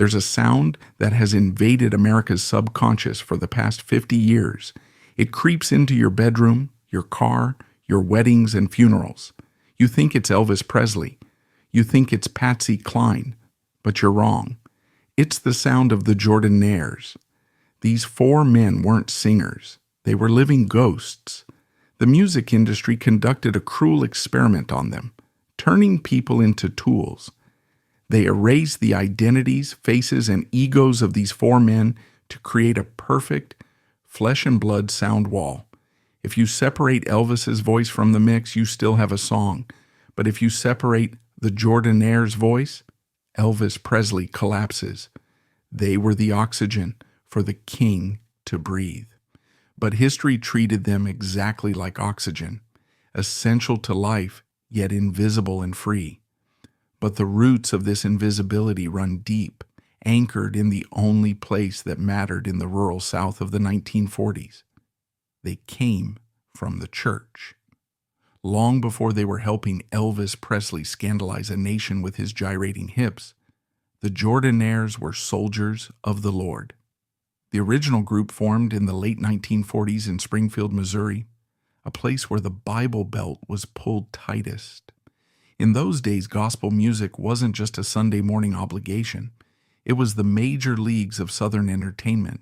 There's a sound that has invaded America's subconscious for the past 50 years. It creeps into your bedroom, your car, your weddings and funerals. You think it's Elvis Presley. You think it's Patsy Cline, but you're wrong. It's the sound of the Jordanaires. These four men weren't singers. They were living ghosts. The music industry conducted a cruel experiment on them, turning people into tools. They erased the identities, faces, and egos of these four men to create a perfect, flesh and blood sound wall. If you separate Elvis's voice from the mix, you still have a song. But if you separate the Jordanaires' voice, Elvis Presley collapses. They were the oxygen for the king to breathe. But history treated them exactly like oxygen, essential to life, yet invisible and free. But the roots of this invisibility run deep, anchored in the only place that mattered in the rural South of the 1940s. They came from the church. Long before they were helping Elvis Presley scandalize a nation with his gyrating hips, the Jordanaires were soldiers of the Lord. The original group formed in the late 1940s in Springfield, Missouri, a place where the Bible Belt was pulled tightest. In those days, gospel music wasn't just a Sunday morning obligation. It was the major leagues of Southern entertainment.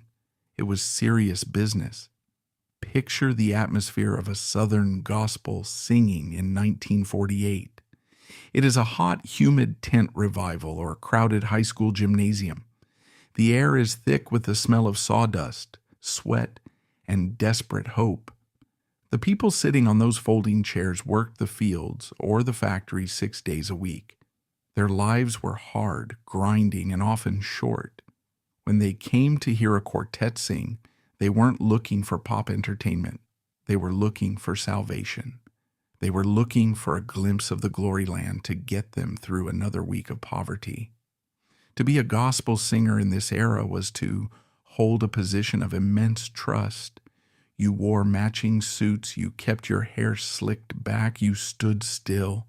It was serious business. Picture the atmosphere of a Southern gospel singing in 1948. It is a hot, humid tent revival or a crowded high school gymnasium. The air is thick with the smell of sawdust, sweat, and desperate hope. The people sitting on those folding chairs worked the fields or the factories 6 days a week. Their lives were hard, grinding, and often short. When they came to hear a quartet sing, they weren't looking for pop entertainment. They were looking for salvation. They were looking for a glimpse of the glory land to get them through another week of poverty. To be a gospel singer in this era was to hold a position of immense trust. You wore matching suits, you kept your hair slicked back, you stood still,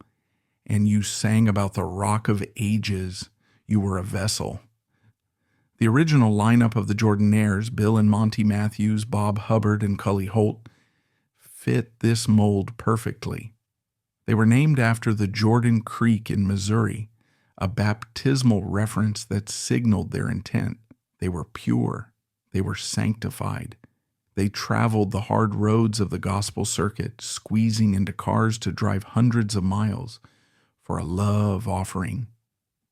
and you sang about the Rock of Ages. You were a vessel. The original lineup of the Jordanaires, Bill and Monty Matthews, Bob Hubbard, and Cully Holt, fit this mold perfectly. They were named after the Jordan Creek in Missouri, a baptismal reference that signaled their intent. They were pure. They were sanctified. They traveled the hard roads of the gospel circuit, squeezing into cars to drive hundreds of miles for a love offering,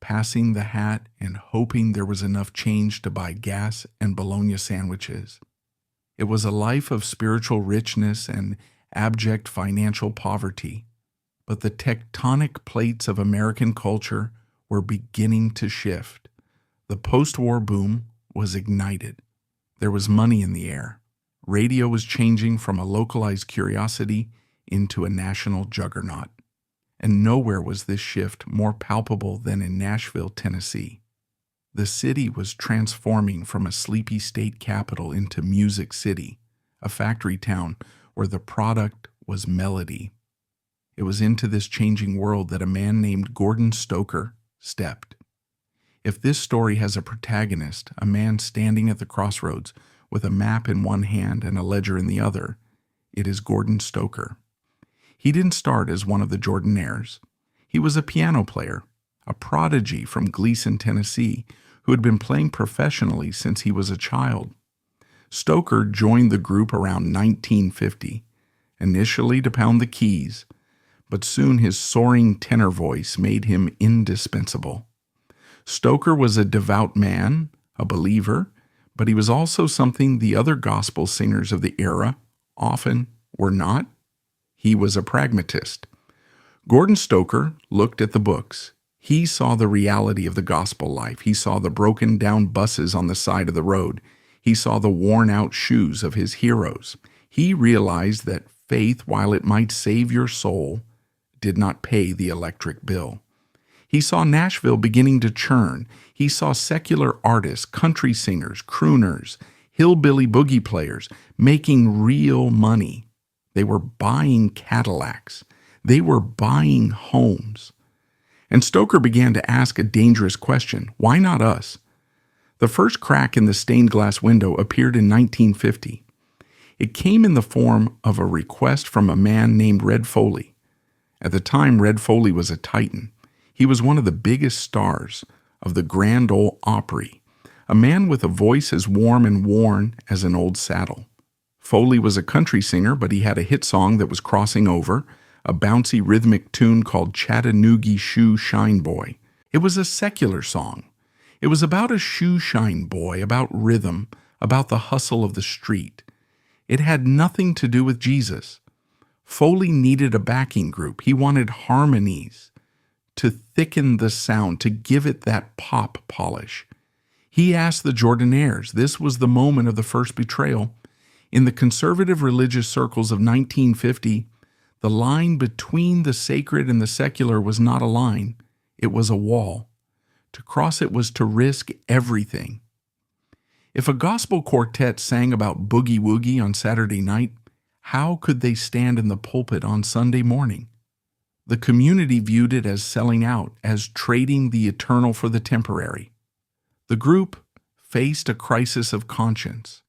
passing the hat and hoping there was enough change to buy gas and bologna sandwiches. It was a life of spiritual richness and abject financial poverty. But the tectonic plates of American culture were beginning to shift. The post-war boom was ignited. There was money in the air. Radio was changing from a localized curiosity into a national juggernaut. And nowhere was this shift more palpable than in Nashville, Tennessee. The city was transforming from a sleepy state capital into Music City, a factory town where the product was melody. It was into this changing world that a man named Gordon Stoker stepped. If this story has a protagonist, a man standing at the crossroads with a map in one hand and a ledger in the other, it is Gordon Stoker. He didn't start as one of the Jordanaires. He was a piano player, a prodigy from Gleason, Tennessee, who had been playing professionally since he was a child. Stoker joined the group around 1950, initially to pound the keys, but soon his soaring tenor voice made him indispensable. Stoker was a devout man, a believer, but he was also something the other gospel singers of the era often were not. He was a pragmatist. Gordon Stoker looked at the books. He saw the reality of the gospel life. He saw the broken down buses on the side of the road. He saw the worn out shoes of his heroes. He realized that faith, while it might save your soul, did not pay the electric bill. He saw Nashville beginning to churn. He saw secular artists, country singers, crooners, hillbilly boogie players making real money. They were buying Cadillacs. They were buying homes. And Stoker began to ask a dangerous question. Why not us? The first crack in the stained glass window appeared in 1950. It came in the form of a request from a man named Red Foley. At the time, Red Foley was a titan. He was one of the biggest stars of the Grand Ole Opry, a man with a voice as warm and worn as an old saddle. Foley was a country singer, but he had a hit song that was crossing over, a bouncy rhythmic tune called Chattanoogie Shoe Shine Boy. It was a secular song. It was about a shoe shine boy, about rhythm, about the hustle of the street. It had nothing to do with Jesus. Foley needed a backing group. He wanted harmonies to thicken the sound, to give it that pop polish. He asked the Jordanaires. This was the moment of the first betrayal. In the conservative religious circles of 1950, the line between the sacred and the secular was not a line. It was a wall. To cross it was to risk everything. If a gospel quartet sang about boogie woogie on Saturday night, how could they stand in the pulpit on Sunday morning? The community viewed it as selling out, as trading the eternal for the temporary. The group faced a crisis of conscience.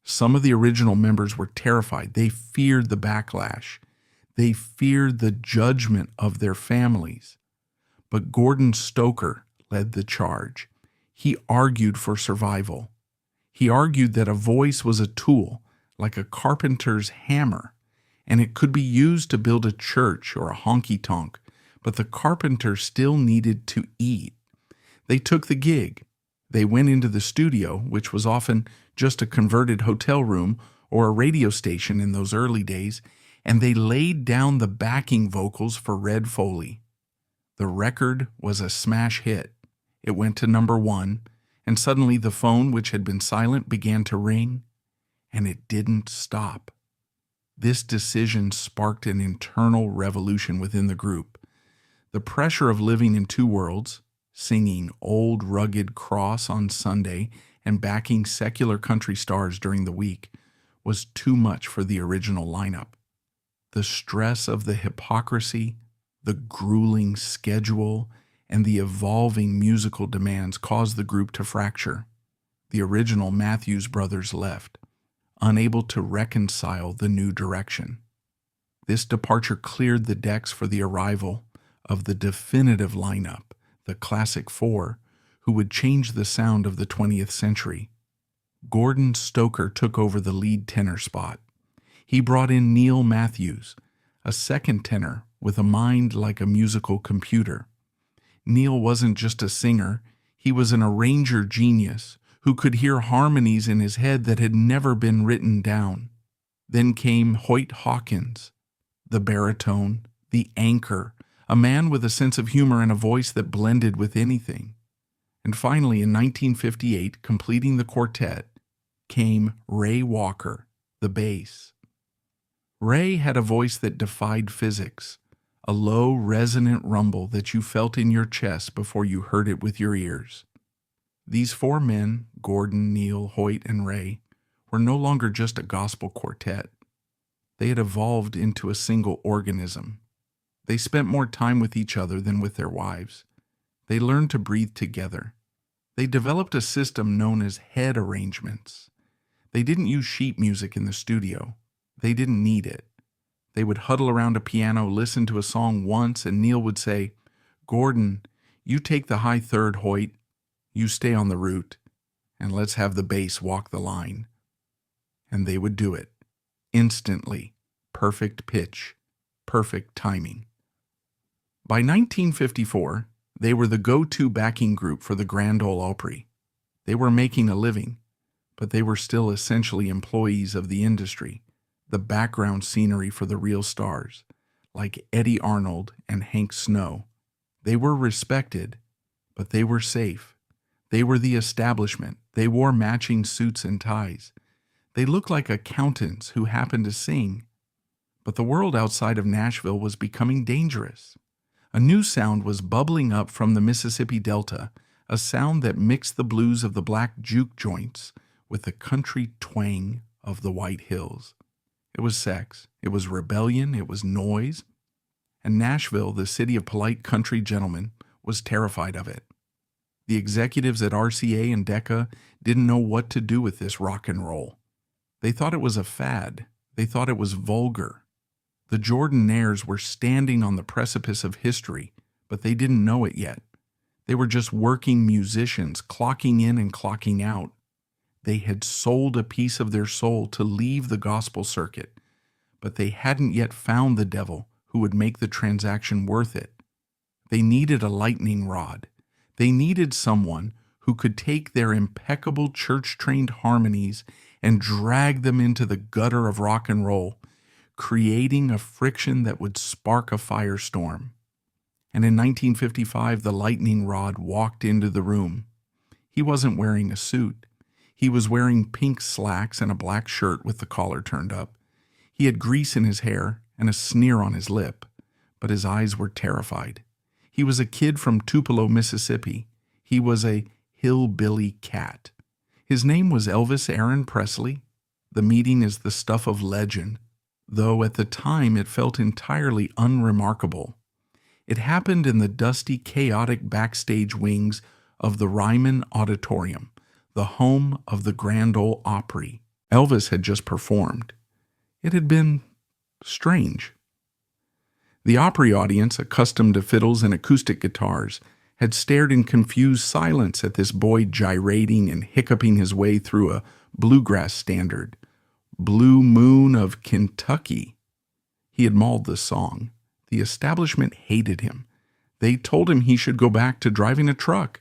Some of the original members were terrified. They feared the backlash. They feared the judgment of their families. But Gordon Stoker led the charge. He argued for survival. He argued that a voice was a tool, like a carpenter's hammer, and it could be used to build a church or a honky-tonk, but the carpenter still needed to eat. They took the gig. They went into the studio, which was often just a converted hotel room or a radio station in those early days, and they laid down the backing vocals for Red Foley. The record was a smash hit. It went to #1, and suddenly the phone, which had been silent, began to ring, and it didn't stop. This decision sparked an internal revolution within the group. The pressure of living in two worlds, singing Old Rugged Cross on Sunday and backing secular country stars during the week, was too much for the original lineup. The stress of the hypocrisy, the grueling schedule, and the evolving musical demands caused the group to fracture. The original Matthews Brothers left, unable to reconcile the new direction. This departure cleared the decks for the arrival of the definitive lineup, the Classic Four, who would change the sound of the 20th century. Gordon Stoker took over the lead tenor spot. He brought in Neil Matthews, a second tenor with a mind like a musical computer. Neil wasn't just a singer, he was an arranger genius who could hear harmonies in his head that had never been written down. Then came Hoyt Hawkins, the baritone, the anchor, a man with a sense of humor and a voice that blended with anything. And finally, in 1958, completing the quartet, came Ray Walker, the bass. Ray had a voice that defied physics, a low, resonant rumble that you felt in your chest before you heard it with your ears. These four men, Gordon, Neil, Hoyt, and Ray, were no longer just a gospel quartet. They had evolved into a single organism. They spent more time with each other than with their wives. They learned to breathe together. They developed a system known as head arrangements. They didn't use sheet music in the studio. They didn't need it. They would huddle around a piano, listen to a song once, and Neil would say, "Gordon, you take the high third, Hoyt. You stay on the root, and let's have the bass walk the line." And they would do it. Instantly. Perfect pitch. Perfect timing. By 1954, they were the go-to backing group for the Grand Ole Opry. They were making a living, but they were still essentially employees of the industry, the background scenery for the real stars, like Eddie Arnold and Hank Snow. They were respected, but they were safe. They were the establishment. They wore matching suits and ties. They looked like accountants who happened to sing. But the world outside of Nashville was becoming dangerous. A new sound was bubbling up from the Mississippi Delta, a sound that mixed the blues of the black juke joints with the country twang of the White Hills. It was sex, it was rebellion, it was noise, and Nashville, the city of polite country gentlemen, was terrified of it. The executives at RCA and Decca didn't know what to do with this rock and roll. They thought it was a fad. They thought it was vulgar. The Jordanaires were standing on the precipice of history, but they didn't know it yet. They were just working musicians, clocking in and clocking out. They had sold a piece of their soul to leave the gospel circuit, but they hadn't yet found the devil who would make the transaction worth it. They needed a lightning rod. They needed someone who could take their impeccable church-trained harmonies and drag them into the gutter of rock and roll, creating a friction that would spark a firestorm. And in 1955, the lightning rod walked into the room. He wasn't wearing a suit. He was wearing pink slacks and a black shirt with the collar turned up. He had grease in his hair and a sneer on his lip, but his eyes were terrified. He was a kid from Tupelo, Mississippi. He was a hillbilly cat. His name was Elvis Aaron Presley. The meeting is the stuff of legend, though at the time it felt entirely unremarkable. It happened in the dusty, chaotic backstage wings of the Ryman Auditorium, the home of the Grand Ole Opry. Elvis had just performed. It had been strange. The Opry audience, accustomed to fiddles and acoustic guitars, had stared in confused silence at this boy gyrating and hiccuping his way through a bluegrass standard, Blue Moon of Kentucky. He had mauled the song. The establishment hated him. They told him he should go back to driving a truck.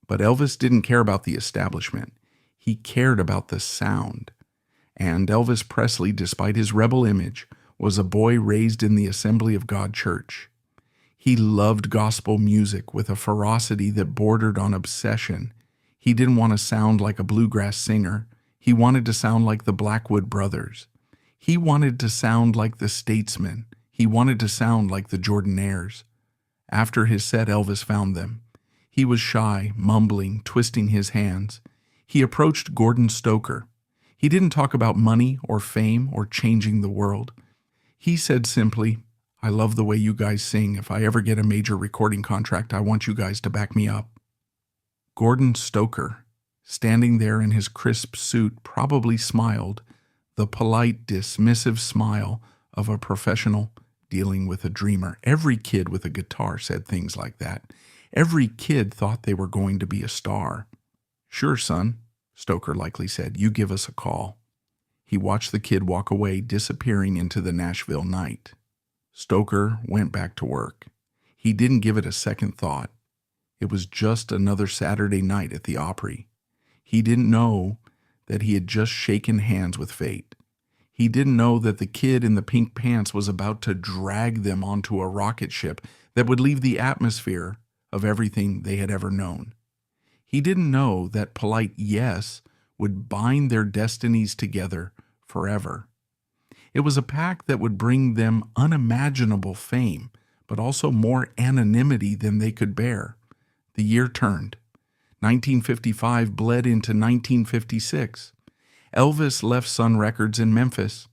But Elvis didn't care about the establishment. He cared about the sound. And Elvis Presley, despite his rebel image, was a boy raised in the Assembly of God Church. He loved gospel music with a ferocity that bordered on obsession. He didn't want to sound like a bluegrass singer. He wanted to sound like the Blackwood Brothers. He wanted to sound like the Statesmen. He wanted to sound like the Jordanaires. After his set, Elvis found them. He was shy, mumbling, twisting his hands. He approached Gordon Stoker. He didn't talk about money or fame or changing the world. He said simply, "I love the way you guys sing. If I ever get a major recording contract, I want you guys to back me up." Gordon Stoker, standing there in his crisp suit, probably smiled, the polite, dismissive smile of a professional dealing with a dreamer. Every kid with a guitar said things like that. Every kid thought they were going to be a star. "Sure, son," Stoker likely said. "You give us a call." He watched the kid walk away, disappearing into the Nashville night. Stoker went back to work. He didn't give it a second thought. It was just another Saturday night at the Opry. He didn't know that he had just shaken hands with fate. He didn't know that the kid in the pink pants was about to drag them onto a rocket ship that would leave the atmosphere of everything they had ever known. He didn't know that polite yes would bind their destinies together forever. It was a pact that would bring them unimaginable fame, but also more anonymity than they could bear. The year turned. 1955 bled into 1956. Elvis left Sun Records in Memphis.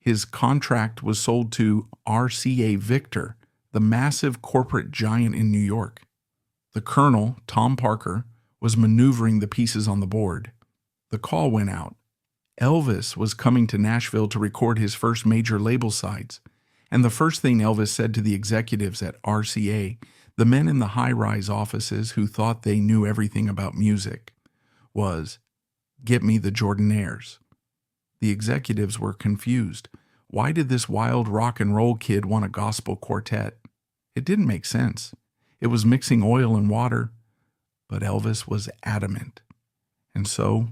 His contract was sold to RCA Victor, the massive corporate giant in New York. The colonel, Tom Parker, was maneuvering the pieces on the board. The call went out. Elvis was coming to Nashville to record his first major label sides. And the first thing Elvis said to the executives at RCA, the men in the high-rise offices who thought they knew everything about music, was, "Get me the Jordanaires." The executives were confused. Why did this wild rock and roll kid want a gospel quartet? It didn't make sense. It was mixing oil and water, but Elvis was adamant. And so,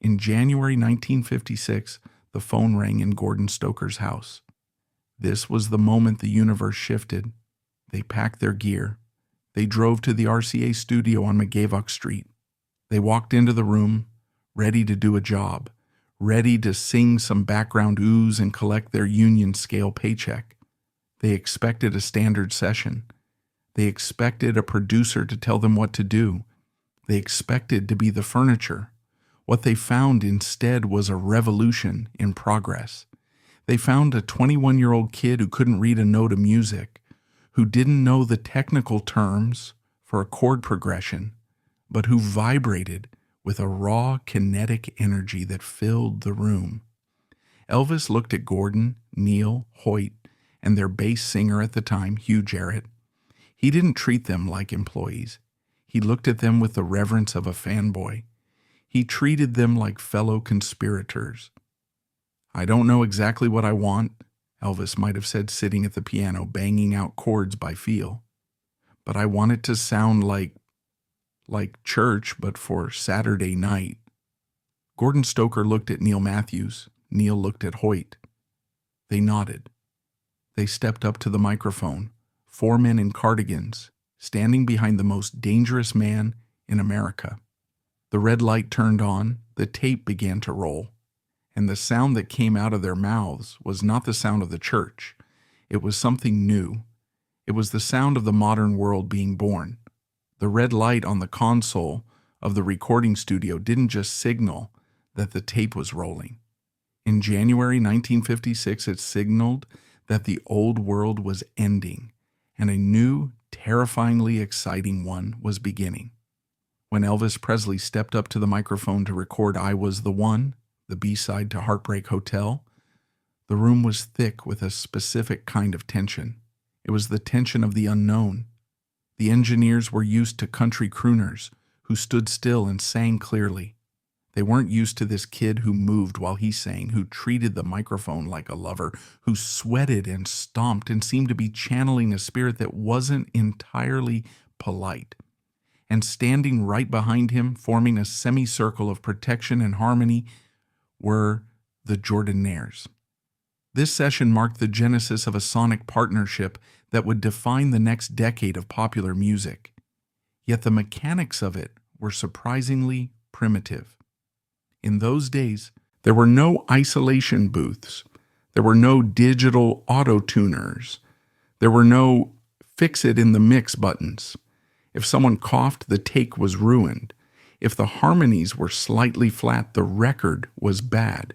in January 1956, the phone rang in Gordon Stoker's house. This was the moment the universe shifted. They packed their gear. They drove to the RCA studio on McGavock Street. They walked into the room, ready to do a job, ready to sing some background ooze and collect their union scale paycheck. They expected a standard session. They expected a producer to tell them what to do. They expected to be the furniture. What they found instead was a revolution in progress. They found a 21-year-old kid who couldn't read a note of music, who didn't know the technical terms for a chord progression, but who vibrated with a raw kinetic energy that filled the room. Elvis looked at Gordon, Neil, Hoyt, and their bass singer at the time, Hugh Jarrett. He didn't treat them like employees. He looked at them with the reverence of a fanboy. He treated them like fellow conspirators. "I don't know exactly what I want," Elvis might have said sitting at the piano banging out chords by feel, "but I want it to sound like church, but for Saturday night." Gordon Stoker looked at Neil Matthews. Neil looked at Hoyt. They nodded. They stepped up to the microphone, 4 men in cardigans, standing behind the most dangerous man in America. The red light turned on, the tape began to roll, and the sound that came out of their mouths was not the sound of the church. It was something new. It was the sound of the modern world being born. The red light on the console of the recording studio didn't just signal that the tape was rolling. In January 1956, it signaled that the old world was ending and a new, terrifyingly exciting one was beginning. When Elvis Presley stepped up to the microphone to record "I Was the One," the B-side to Heartbreak Hotel, the room was thick with a specific kind of tension. It was the tension of the unknown. The engineers were used to country crooners who stood still and sang clearly. They weren't used to this kid who moved while he sang, who treated the microphone like a lover, who sweated and stomped and seemed to be channeling a spirit that wasn't entirely polite. And standing right behind him, forming a semicircle of protection and harmony, were the Jordanaires. This session marked the genesis of a sonic partnership that would define the next decade of popular music. Yet the mechanics of it were surprisingly primitive. In those days, there were no isolation booths. There were no digital auto-tuners. There were no fix-it-in-the-mix buttons. If someone coughed, the take was ruined. If the harmonies were slightly flat, the record was bad.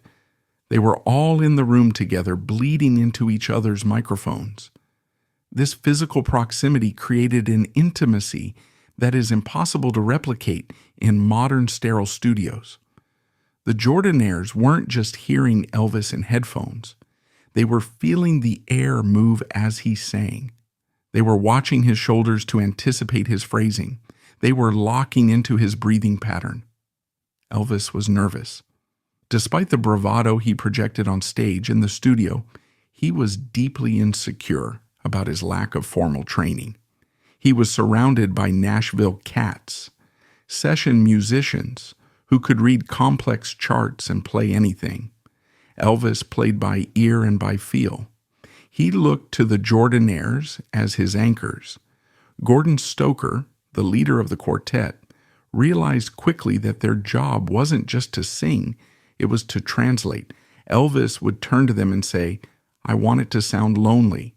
They were all in the room together, bleeding into each other's microphones. This physical proximity created an intimacy that is impossible to replicate in modern sterile studios. The Jordanaires weren't just hearing Elvis in headphones. They were feeling the air move as he sang. They were watching his shoulders to anticipate his phrasing. They were locking into his breathing pattern. Elvis was nervous. Despite the bravado he projected on stage in the studio, he was deeply insecure about his lack of formal training. He was surrounded by Nashville cats, session musicians who could read complex charts and play anything. Elvis played by ear and by feel. He looked to the Jordanaires as his anchors. Gordon Stoker, the leader of the quartet, realized quickly that their job wasn't just to sing, it was to translate. Elvis would turn to them and say, "I want it to sound lonely."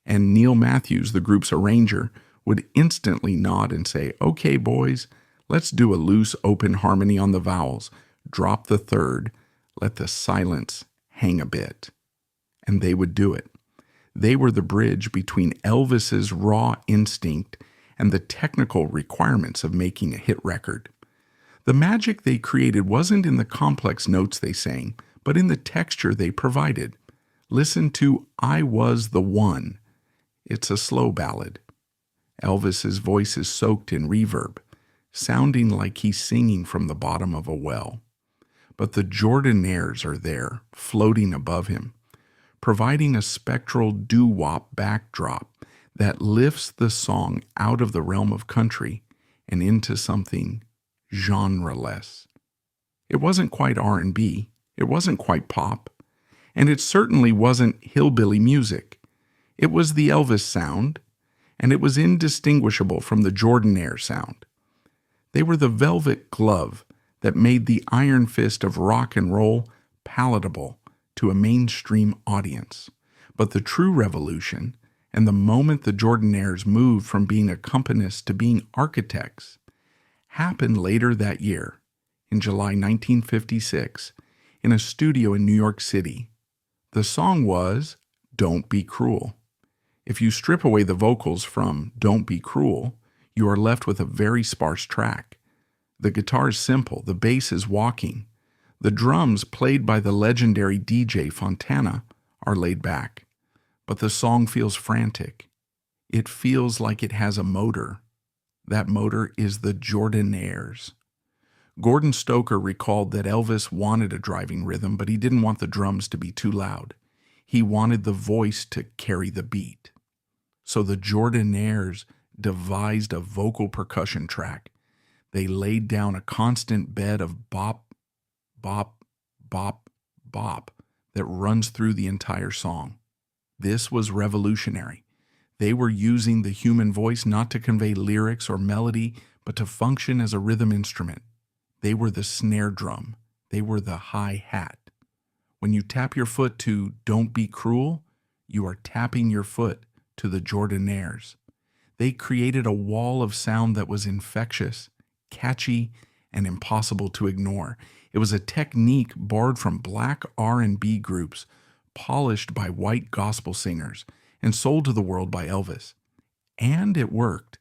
And Neil Matthews, the group's arranger, would instantly nod and say, "Okay, boys, let's do a loose, open harmony on the vowels. Drop the third. Let the silence hang a bit." And they would do it. They were the bridge between Elvis's raw instinct and the technical requirements of making a hit record. The magic they created wasn't in the complex notes they sang, but in the texture they provided. Listen to "I Was the One." It's a slow ballad. Elvis's voice is soaked in reverb, sounding like he's singing from the bottom of a well. But the Jordanaires are there, floating above him, providing a spectral doo-wop backdrop that lifts the song out of the realm of country and into something genre-less. It wasn't quite R&B, it wasn't quite pop, and it certainly wasn't hillbilly music. It was the Elvis sound, and it was indistinguishable from the Jordanaire sound. They were the velvet glove that made the iron fist of rock and roll palatable to a mainstream audience. But the true revolution, and the moment the Jordanaires moved from being accompanists to being architects, happened later that year, in July 1956, in a studio in New York City. The song was "Don't Be Cruel." If you strip away the vocals from "Don't Be Cruel," you are left with a very sparse track. The guitar is simple, the bass is walking. The drums, played by the legendary DJ Fontana, are laid back. But the song feels frantic. It feels like it has a motor. That motor is the Jordanaires. Gordon Stoker recalled that Elvis wanted a driving rhythm, but he didn't want the drums to be too loud. He wanted the voice to carry the beat. So the Jordanaires devised a vocal percussion track. They laid down a constant bed of bop, bop, bop, bop that runs through the entire song. This was revolutionary. They were using the human voice not to convey lyrics or melody, but to function as a rhythm instrument. They were the snare drum. They were the hi-hat. When you tap your foot to "Don't Be Cruel," you are tapping your foot to the Jordanaires. They created a wall of sound that was infectious, catchy, and impossible to ignore. It was a technique borrowed from black R&B groups, polished by white gospel singers, and sold to the world by Elvis. And it worked.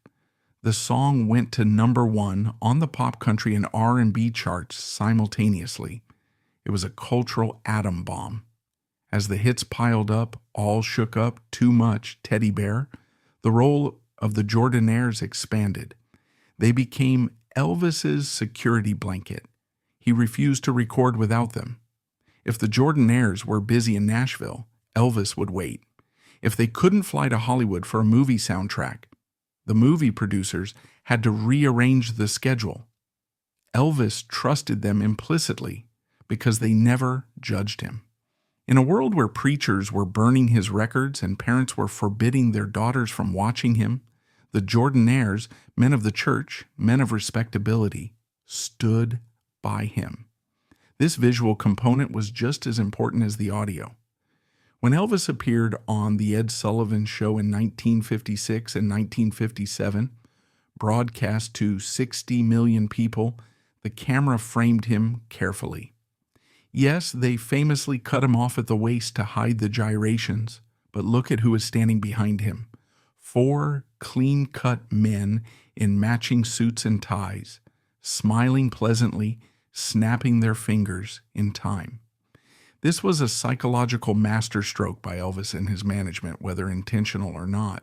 The song went to #1 on the pop country and R&B charts simultaneously. It was a cultural atom bomb. As the hits piled up, All Shook Up, Too Much, Teddy Bear, the role of the Jordanaires expanded. They became Elvis's security blanket. He refused to record without them. If the Jordanaires were busy in Nashville, Elvis would wait. If they couldn't fly to Hollywood for a movie soundtrack, the movie producers had to rearrange the schedule. Elvis trusted them implicitly because they never judged him. In a world where preachers were burning his records and parents were forbidding their daughters from watching him, the Jordanaires, men of the church, men of respectability, stood by him. This visual component was just as important as the audio. When Elvis appeared on The Ed Sullivan Show in 1956 and 1957, broadcast to 60 million people, the camera framed him carefully. Yes, they famously cut him off at the waist to hide the gyrations, but look at who was standing behind him. 4 clean-cut men in matching suits and ties, smiling pleasantly, snapping their fingers in time. This was a psychological masterstroke by Elvis and his management, whether intentional or not.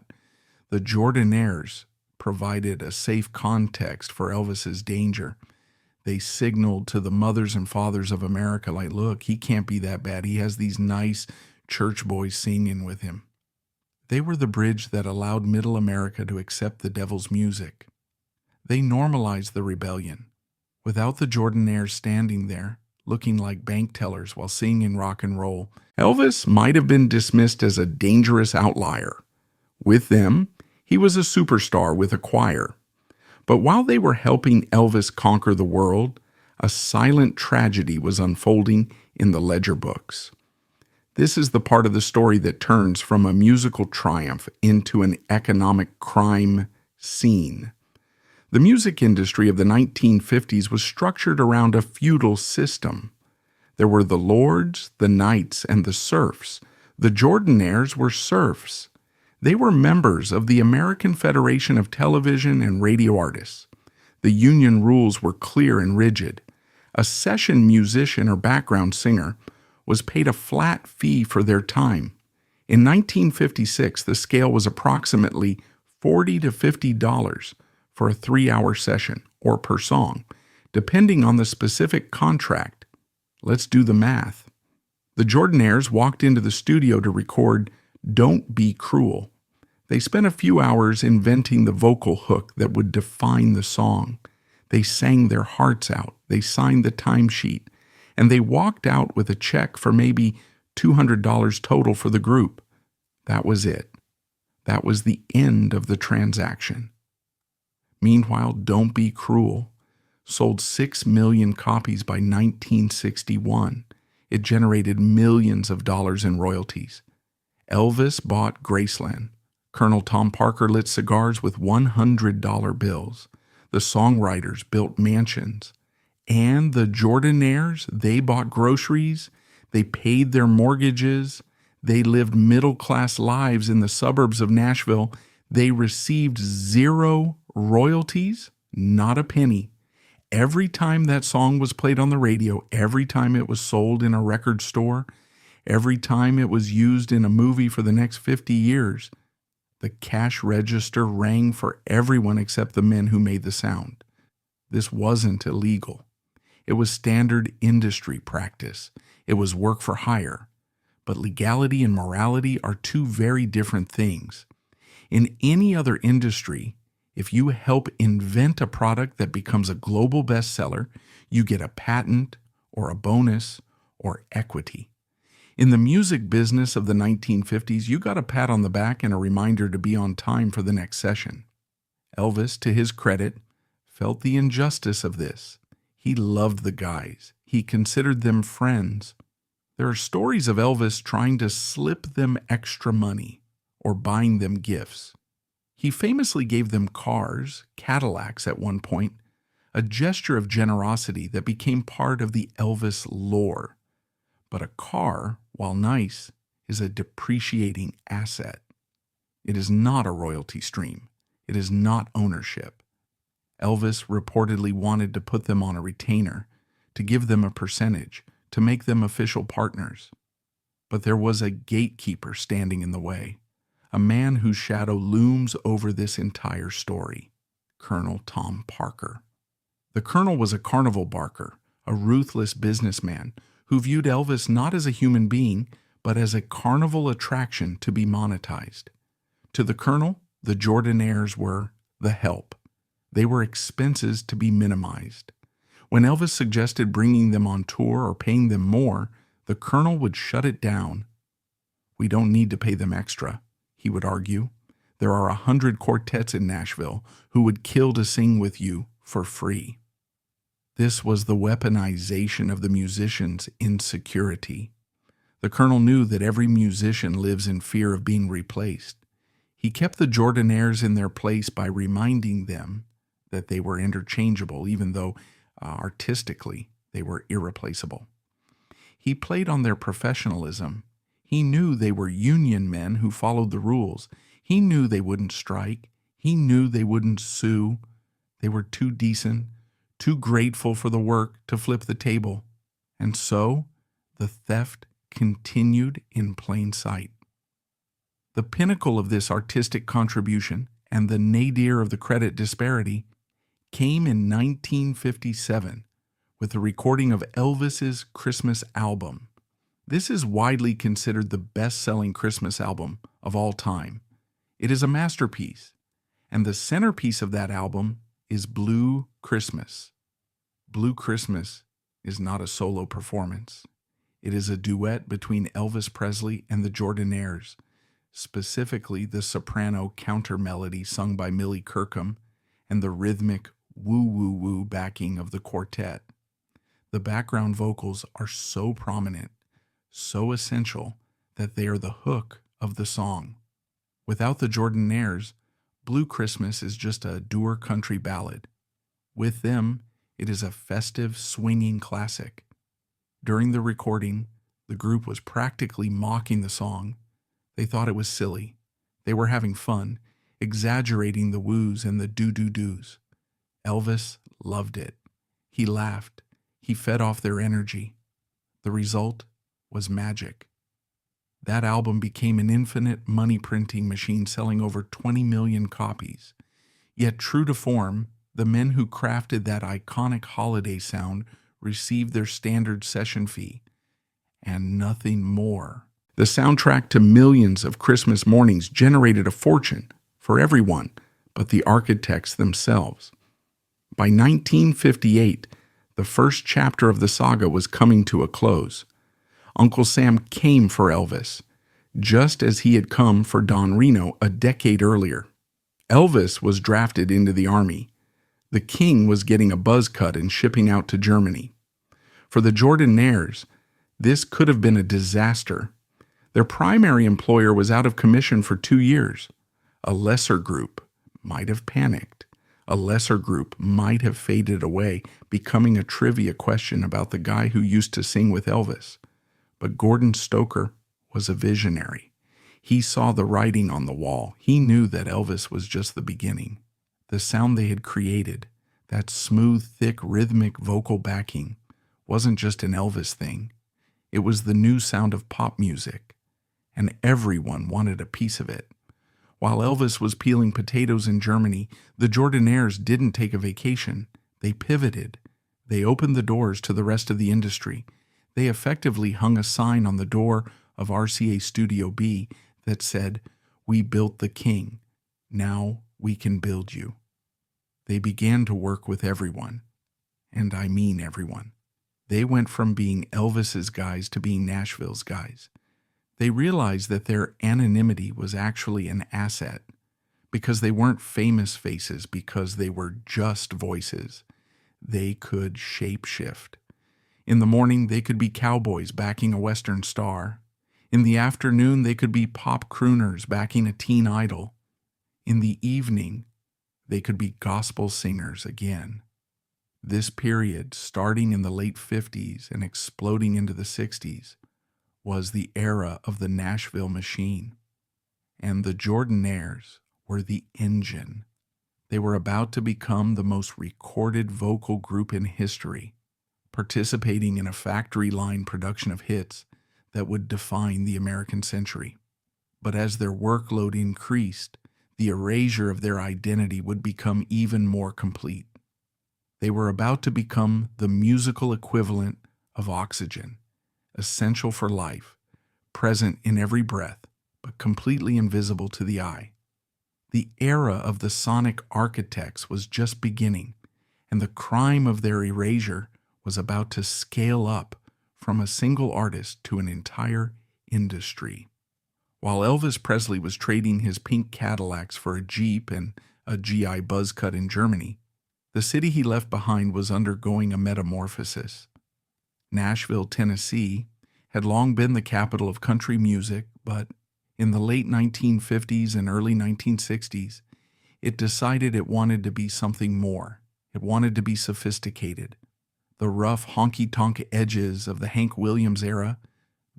The Jordanaires provided a safe context for Elvis's danger. They signaled to the mothers and fathers of America, like, look, he can't be that bad. He has these nice church boys singing with him. They were the bridge that allowed middle America to accept the devil's music. They normalized the rebellion. Without the Jordanaires standing there, looking like bank tellers while singing rock and roll, Elvis might have been dismissed as a dangerous outlier. With them, he was a superstar with a choir. But while they were helping Elvis conquer the world, a silent tragedy was unfolding in the ledger books. This is the part of the story that turns from a musical triumph into an economic crime scene. The music industry of the 1950s was structured around a feudal system. There were the lords, the knights, and the serfs. The Jordanaires were serfs. They were members of the American Federation of Television and Radio Artists. The union rules were clear and rigid. A session musician or background singer was paid a flat fee for their time. In 1956, the scale was approximately $40 to $50 for a 3-hour session, or per song, depending on the specific contract. Let's do the math. The Jordanaires walked into the studio to record "Don't Be Cruel." They spent a few hours inventing the vocal hook that would define the song. They sang their hearts out. They signed the timesheet. And they walked out with a check for maybe $200 total for the group. That was it. That was the end of the transaction. Meanwhile, "Don't Be Cruel" sold 6 million copies by 1961. It generated millions of dollars in royalties. Elvis bought Graceland. Colonel Tom Parker lit cigars with $100 bills. The songwriters built mansions. And the Jordanaires, they bought groceries. They paid their mortgages. They lived middle-class lives in the suburbs of Nashville. They received 0 royalties, not a penny. every time that song was played on the radio, every time it was sold in a record store, every time it was used in a movie for the next 50 years, the cash register rang for everyone except the men who made the sound. This wasn't illegal. It was standard industry practice. It was work for hire. But legality and morality are two very different things. In any other industry, if you help invent a product that becomes a global bestseller, you get a patent or a bonus or equity. In the music business of the 1950s, you got a pat on the back and a reminder to be on time for the next session. Elvis, to his credit, felt the injustice of this. He loved the guys. He considered them friends. There are stories of Elvis trying to slip them extra money or buying them gifts. He famously gave them cars, Cadillacs at one point, a gesture of generosity that became part of the Elvis lore. But a car, while nice, is a depreciating asset. It is not a royalty stream. It is not ownership. Elvis reportedly wanted to put them on a retainer, to give them a percentage, to make them official partners. But there was a gatekeeper standing in the way, a man whose shadow looms over this entire story, Colonel Tom Parker. The Colonel was a carnival barker, a ruthless businessman who viewed Elvis not as a human being, but as a carnival attraction to be monetized. To the Colonel, the Jordanaires were the help. They were expenses to be minimized. When Elvis suggested bringing them on tour or paying them more, the Colonel would shut it down. "We don't need to pay them extra," he would argue. "There are 100 quartets in Nashville who would kill to sing with you for free." This was the weaponization of the musician's insecurity. The Colonel knew that every musician lives in fear of being replaced. He kept the Jordanaires in their place by reminding them that they were interchangeable, even though artistically they were irreplaceable. He played on their professionalism. He knew they were union men who followed the rules. He knew they wouldn't strike. He knew they wouldn't sue. They were too decent, too grateful for the work to flip the table. And so the theft continued in plain sight. The pinnacle of this artistic contribution and the nadir of the credit disparity came in 1957 with the recording of Elvis's Christmas album. This is widely considered the best-selling Christmas album of all time. It is a masterpiece, and the centerpiece of that album is Blue Christmas. Blue Christmas is not a solo performance. It is a duet between Elvis Presley and the Jordanaires, specifically the soprano counter melody sung by Millie Kirkham and the rhythmic woo-woo-woo backing of the quartet. The background vocals are so prominent, so essential, that they are the hook of the song. Without the Jordanaires, Blue Christmas is just a dour country ballad. With them, it is a festive, swinging classic. During the recording, the group was practically mocking the song. They thought it was silly. They were having fun, exaggerating the woos and the do-do-dos. Elvis loved it. He laughed. He fed off their energy. The result was magic. That album became an infinite money-printing machine selling over 20 million copies. Yet true to form, the men who crafted that iconic holiday sound received their standard session fee, and nothing more. The soundtrack to millions of Christmas mornings generated a fortune for everyone but the architects themselves. By 1958, the first chapter of the saga was coming to a close. Uncle Sam came for Elvis, just as he had come for Don Reno a decade earlier. Elvis was drafted into the army. The king was getting a buzz cut and shipping out to Germany. For the Jordanaires, this could have been a disaster. Their primary employer was out of commission for 2 years. A lesser group might have panicked. A lesser group might have faded away, becoming a trivia question about the guy who used to sing with Elvis. But Gordon Stoker was a visionary. He saw the writing on the wall. He knew that Elvis was just the beginning. The sound they had created, That smooth, thick, rhythmic vocal backing wasn't just an Elvis thing. It was the new sound of pop music, and everyone wanted a piece of it. While Elvis was peeling potatoes in Germany, the Jordanaires didn't take a vacation. They pivoted. They opened the doors to the rest of the industry. They effectively hung a sign on the door of RCA Studio B that said, "We built the king. Now we can build you." They began to work with everyone, and I mean everyone. They went from being Elvis's guys to being Nashville's guys. They realized that their anonymity was actually an asset because they weren't famous faces, because they were just voices. They could shapeshift. In the morning, they could be cowboys backing a Western star. In the afternoon, they could be pop crooners backing a teen idol. In the evening, they could be gospel singers again. This period, starting in the late 50s and exploding into the 60s, was the era of the Nashville machine. And the Jordanaires were the engine. They were about to become the most recorded vocal group in history, participating in a factory line production of hits that would define the American century. But as their workload increased, the erasure of their identity would become even more complete. They were about to become the musical equivalent of oxygen, essential for life, present in every breath, but completely invisible to the eye. The era of the sonic architects was just beginning, and the crime of their erasure was about to scale up from a single artist to an entire industry. While Elvis Presley was trading his pink Cadillacs for a Jeep and a GI buzz cut in Germany, the city he left behind was undergoing a metamorphosis. Nashville, Tennessee, had long been the capital of country music, but in the late 1950s and early 1960s, it decided it wanted to be something more. It wanted to be sophisticated. The rough honky-tonk edges of the Hank Williams era,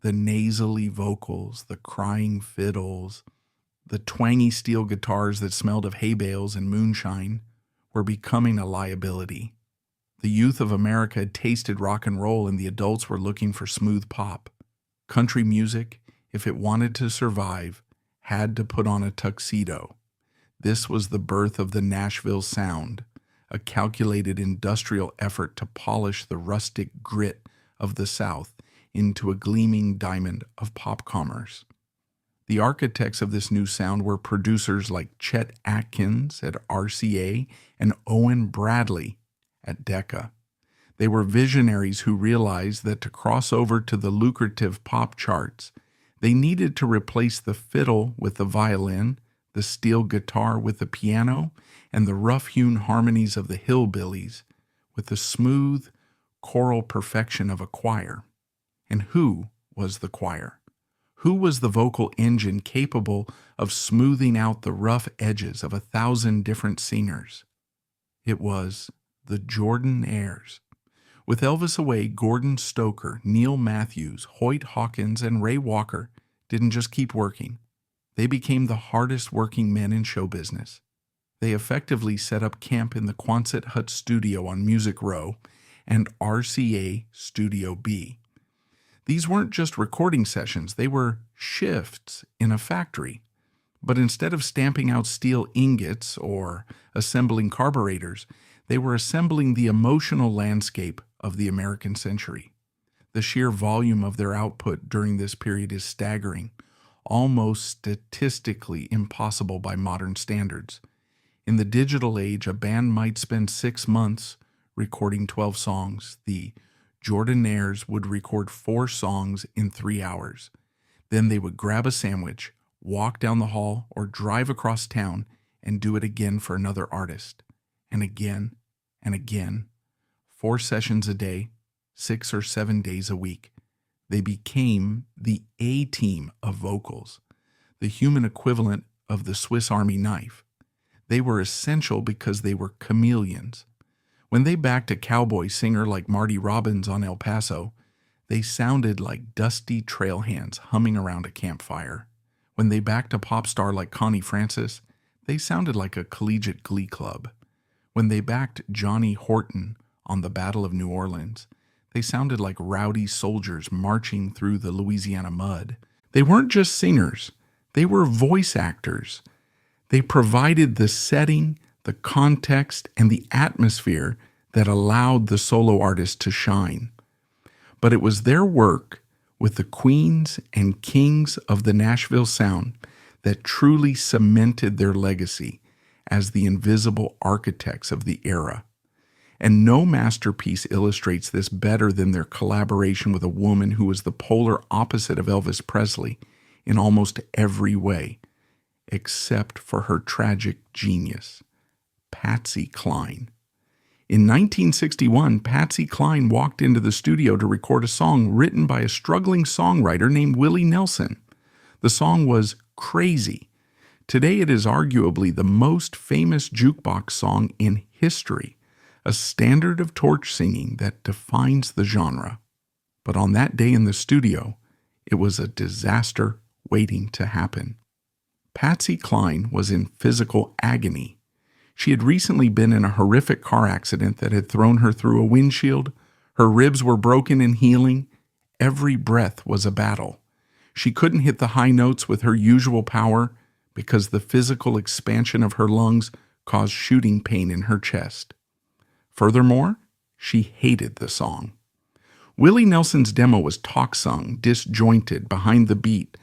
the nasally vocals, the crying fiddles, the twangy steel guitars that smelled of hay bales and moonshine, were becoming a liability. The youth of America had tasted rock and roll, and the adults were looking for smooth pop. Country music, if it wanted to survive, had to put on a tuxedo. This was the birth of the Nashville sound, a calculated industrial effort to polish the rustic grit of the South into a gleaming diamond of pop commerce. The architects of this new sound were producers like Chet Atkins at RCA and Owen Bradley at Decca. They were visionaries who realized that to cross over to the lucrative pop charts, they needed to replace the fiddle with the violin, the steel guitar with the piano, and the rough-hewn harmonies of the hillbillies with the smooth choral perfection of a choir. And who was the choir? Who was the vocal engine capable of smoothing out the rough edges of 1,000 different singers? It was the Jordanaires. With Elvis away, Gordon Stoker, Neil Matthews, Hoyt Hawkins, and Ray Walker didn't just keep working. They became the hardest working men in show business. They effectively set up camp in the Quonset Hut studio on Music Row and RCA Studio B. These weren't just recording sessions, they were shifts in a factory. But instead of stamping out steel ingots or assembling carburetors, they were assembling the emotional landscape of the American century. The sheer volume of their output during this period is staggering, almost statistically impossible by modern standards. In the digital age, a band might spend 6 months recording 12 songs. The Jordanaires would record 4 songs in 3 hours. Then they would grab a sandwich, walk down the hall, or drive across town and do it again for another artist. And again, and again. 4 sessions a day, 6 or 7 days a week. They became the A-team of vocals, the human equivalent of the Swiss Army knife. They were essential because they were chameleons. When they backed a cowboy singer like Marty Robbins on El Paso, they sounded like dusty trail hands humming around a campfire. When they backed a pop star like Connie Francis, they sounded like a collegiate glee club. When they backed Johnny Horton on the Battle of New Orleans, they sounded like rowdy soldiers marching through the Louisiana mud. They weren't just singers, they were voice actors. They provided the setting, the context, and the atmosphere that allowed the solo artist to shine. But it was their work with the queens and kings of the Nashville sound that truly cemented their legacy as the invisible architects of the era. And no masterpiece illustrates this better than their collaboration with a woman who was the polar opposite of Elvis Presley in almost every way, except for her tragic genius, Patsy Cline. In 1961, Patsy Cline walked into the studio to record a song written by a struggling songwriter named Willie Nelson. The song was Crazy. Today it is arguably the most famous jukebox song in history, a standard of torch singing that defines the genre. But on that day in the studio, it was a disaster waiting to happen. Patsy Cline was in physical agony. She had recently been in a horrific car accident that had thrown her through a windshield. Her ribs were broken and healing. Every breath was a battle. She couldn't hit the high notes with her usual power because the physical expansion of her lungs caused shooting pain in her chest. Furthermore, she hated the song. Willie Nelson's demo was talk-sung, disjointed, behind the beat,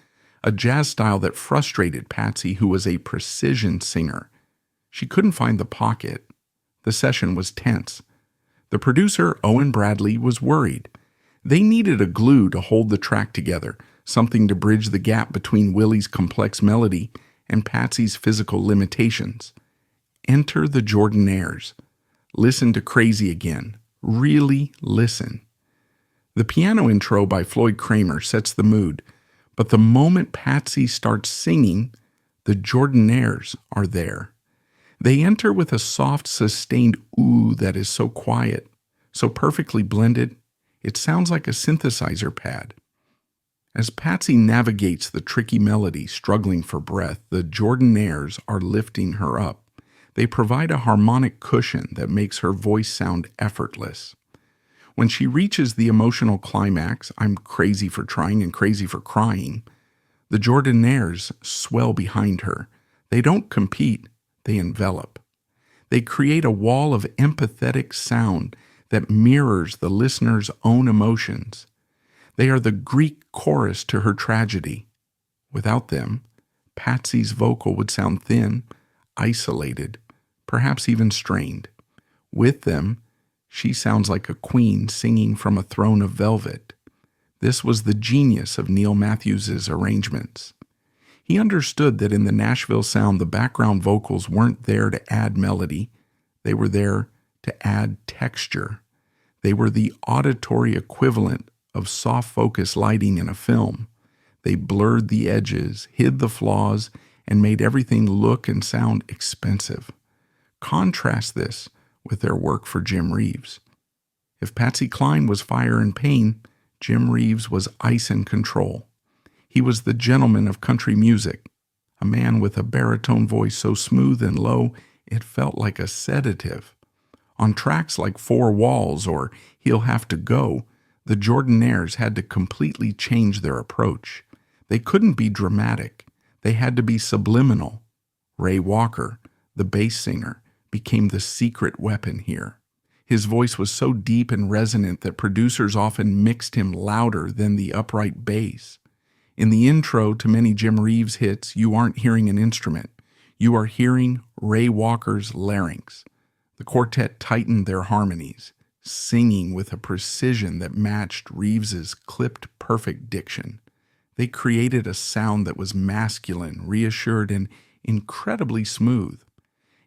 a jazz style that frustrated Patsy, who was a precision singer. She couldn't find the pocket. The session was tense. The producer, Owen Bradley, was worried. They needed a glue to hold the track together, something to bridge the gap between Willie's complex melody and Patsy's physical limitations. Enter the Jordanaires. Listen to Crazy again. Really listen. The piano intro by Floyd Kramer sets the mood, but the moment Patsy starts singing, the Jordanaires are there. They enter with a soft, sustained ooh that is so quiet, so perfectly blended, it sounds like a synthesizer pad. As Patsy navigates the tricky melody, struggling for breath, the Jordanaires are lifting her up. They provide a harmonic cushion that makes her voice sound effortless. When she reaches the emotional climax, I'm crazy for trying and crazy for crying, the Jordanaires swell behind her. They don't compete, they envelop. They create a wall of empathetic sound that mirrors the listener's own emotions. They are the Greek chorus to her tragedy. Without them, Patsy's vocal would sound thin, isolated, perhaps even strained. With them, she sounds like a queen singing from a throne of velvet. This was the genius of Neil Matthews's arrangements. He understood that in the Nashville sound, the background vocals weren't there to add melody. They were there to add texture. They were the auditory equivalent of soft focus lighting in a film. They blurred the edges, hid the flaws, and made everything look and sound expensive. Contrast this with their work for Jim Reeves. If Patsy Cline was fire and pain, Jim Reeves was ice and control. He was the gentleman of country music, a man with a baritone voice so smooth and low it felt like a sedative. On tracks like Four Walls or He'll Have to Go, the Jordanaires had to completely change their approach. They couldn't be dramatic. They had to be subliminal. Ray Walker, the bass singer, became the secret weapon here. His voice was so deep and resonant that producers often mixed him louder than the upright bass. In the intro to many Jim Reeves hits, you aren't hearing an instrument. You are hearing Ray Walker's larynx. The quartet tightened their harmonies, singing with a precision that matched Reeves's clipped perfect diction. They created a sound that was masculine, reassured, and incredibly smooth.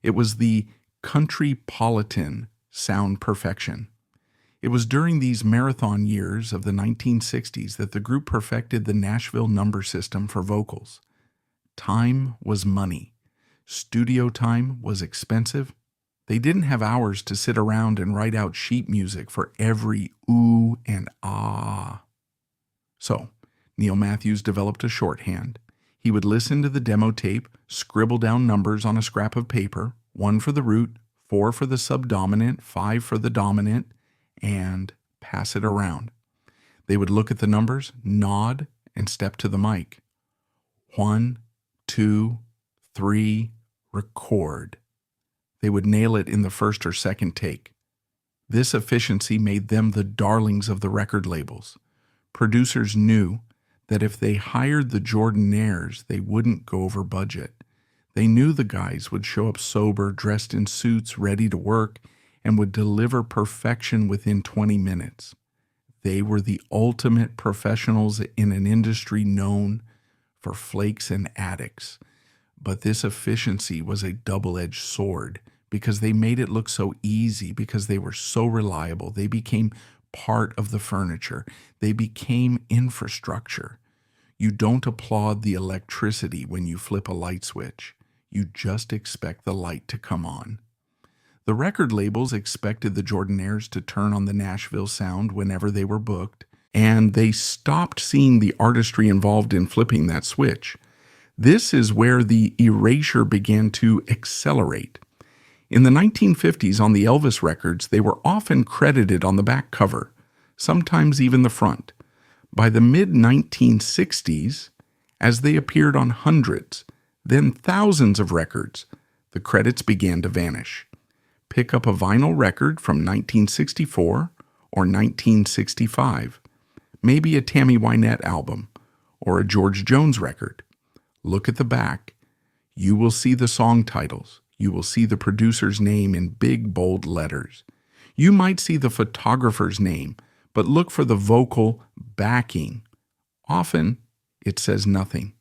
It was the country-politan sound perfection. It was during these marathon years of the 1960s that the group perfected the Nashville number system for vocals. Time was money. Studio time was expensive. They didn't have hours to sit around and write out sheet music for every ooh and ah. So, Neil Matthews developed a shorthand. He would listen to the demo tape, scribble down numbers on a scrap of paper, 1 for the root, 4 for the subdominant, 5 for the dominant, and pass it around. They would look at the numbers, nod, and step to the mic. 1, 2, 3, record. They would nail it in the first or second take. This efficiency made them the darlings of the record labels. Producers knew that if they hired the Jordanaires, they wouldn't go over budget. They knew the guys would show up sober, dressed in suits, ready to work, and would deliver perfection within 20 minutes. They were the ultimate professionals in an industry known for flakes and addicts. But this efficiency was a double-edged sword because they made it look so easy, because they were so reliable. They became part of the furniture. They became infrastructure. You don't applaud the electricity when you flip a light switch. You just expect the light to come on. The record labels expected the Jordanaires to turn on the Nashville sound whenever they were booked, and they stopped seeing the artistry involved in flipping that switch. This is where the erasure began to accelerate. In the 1950s, on the Elvis records, they were often credited on the back cover, sometimes even the front. By the mid-1960s, as they appeared on hundreds, then thousands of records, the credits began to vanish. Pick up a vinyl record from 1964 or 1965, maybe a Tammy Wynette album or a George Jones record. Look at the back. You will see the song titles. You will see the producer's name in big, bold letters. You might see the photographer's name, but look for the vocal backing. Often, it says nothing.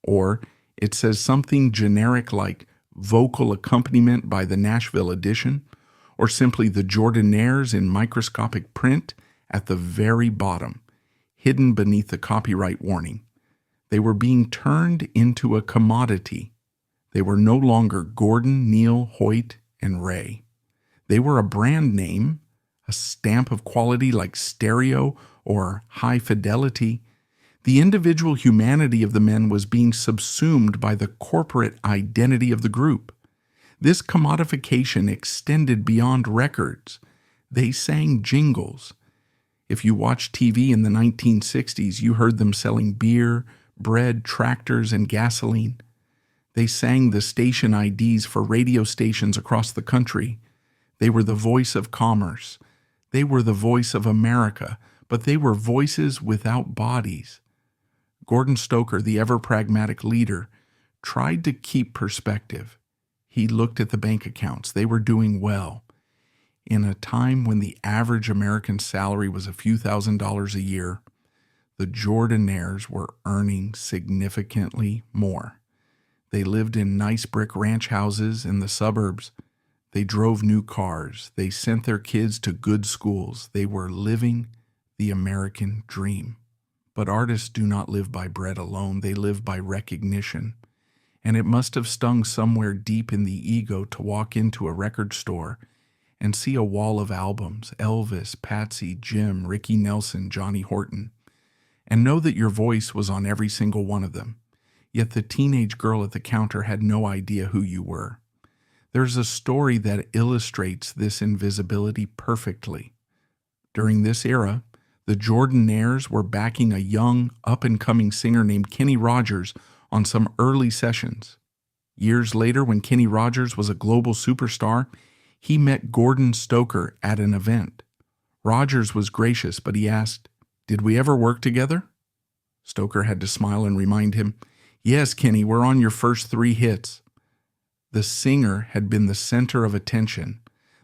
Or it says something generic like vocal accompaniment by the Nashville edition, or simply the Jordanaires in microscopic print at the very bottom, hidden beneath the copyright warning. They were being turned into a commodity. They were no longer Gordon, Neil, Hoyt, and Ray. They were a brand name, a stamp of quality like stereo or high fidelity. The individual humanity of the men was being subsumed by the corporate identity of the group. This commodification extended beyond records. They sang jingles. If you watched TV in the 1960s, you heard them selling beer, bread, tractors, and gasoline. They sang the station IDs for radio stations across the country. They were the voice of commerce. They were the voice of America, but they were voices without bodies. Gordon Stoker, the ever-pragmatic leader, tried to keep perspective. He looked at the bank accounts. They were doing well. In a time when the average American salary was a few $1,000s a year, the Jordanaires were earning significantly more. They lived in nice brick ranch houses in the suburbs. They drove new cars. They sent their kids to good schools. They were living the American dream. But artists do not live by bread alone. They live by recognition. And it must have stung somewhere deep in the ego to walk into a record store and see a wall of albums, Elvis, Patsy, Jim, Ricky Nelson, Johnny Horton, and know that your voice was on every single one of them. Yet the teenage girl at the counter had no idea who you were. There's a story that illustrates this invisibility perfectly. During this era, the Jordanaires were backing a young, up-and-coming singer named Kenny Rogers on some early sessions. Years later, when Kenny Rogers was a global superstar, he met Gordon Stoker at an event. Rogers was gracious, but he asked, "Did we ever work together?" Stoker had to smile and remind him, "Yes, Kenny, we're on your first 3 hits." The singer had been the center of attention.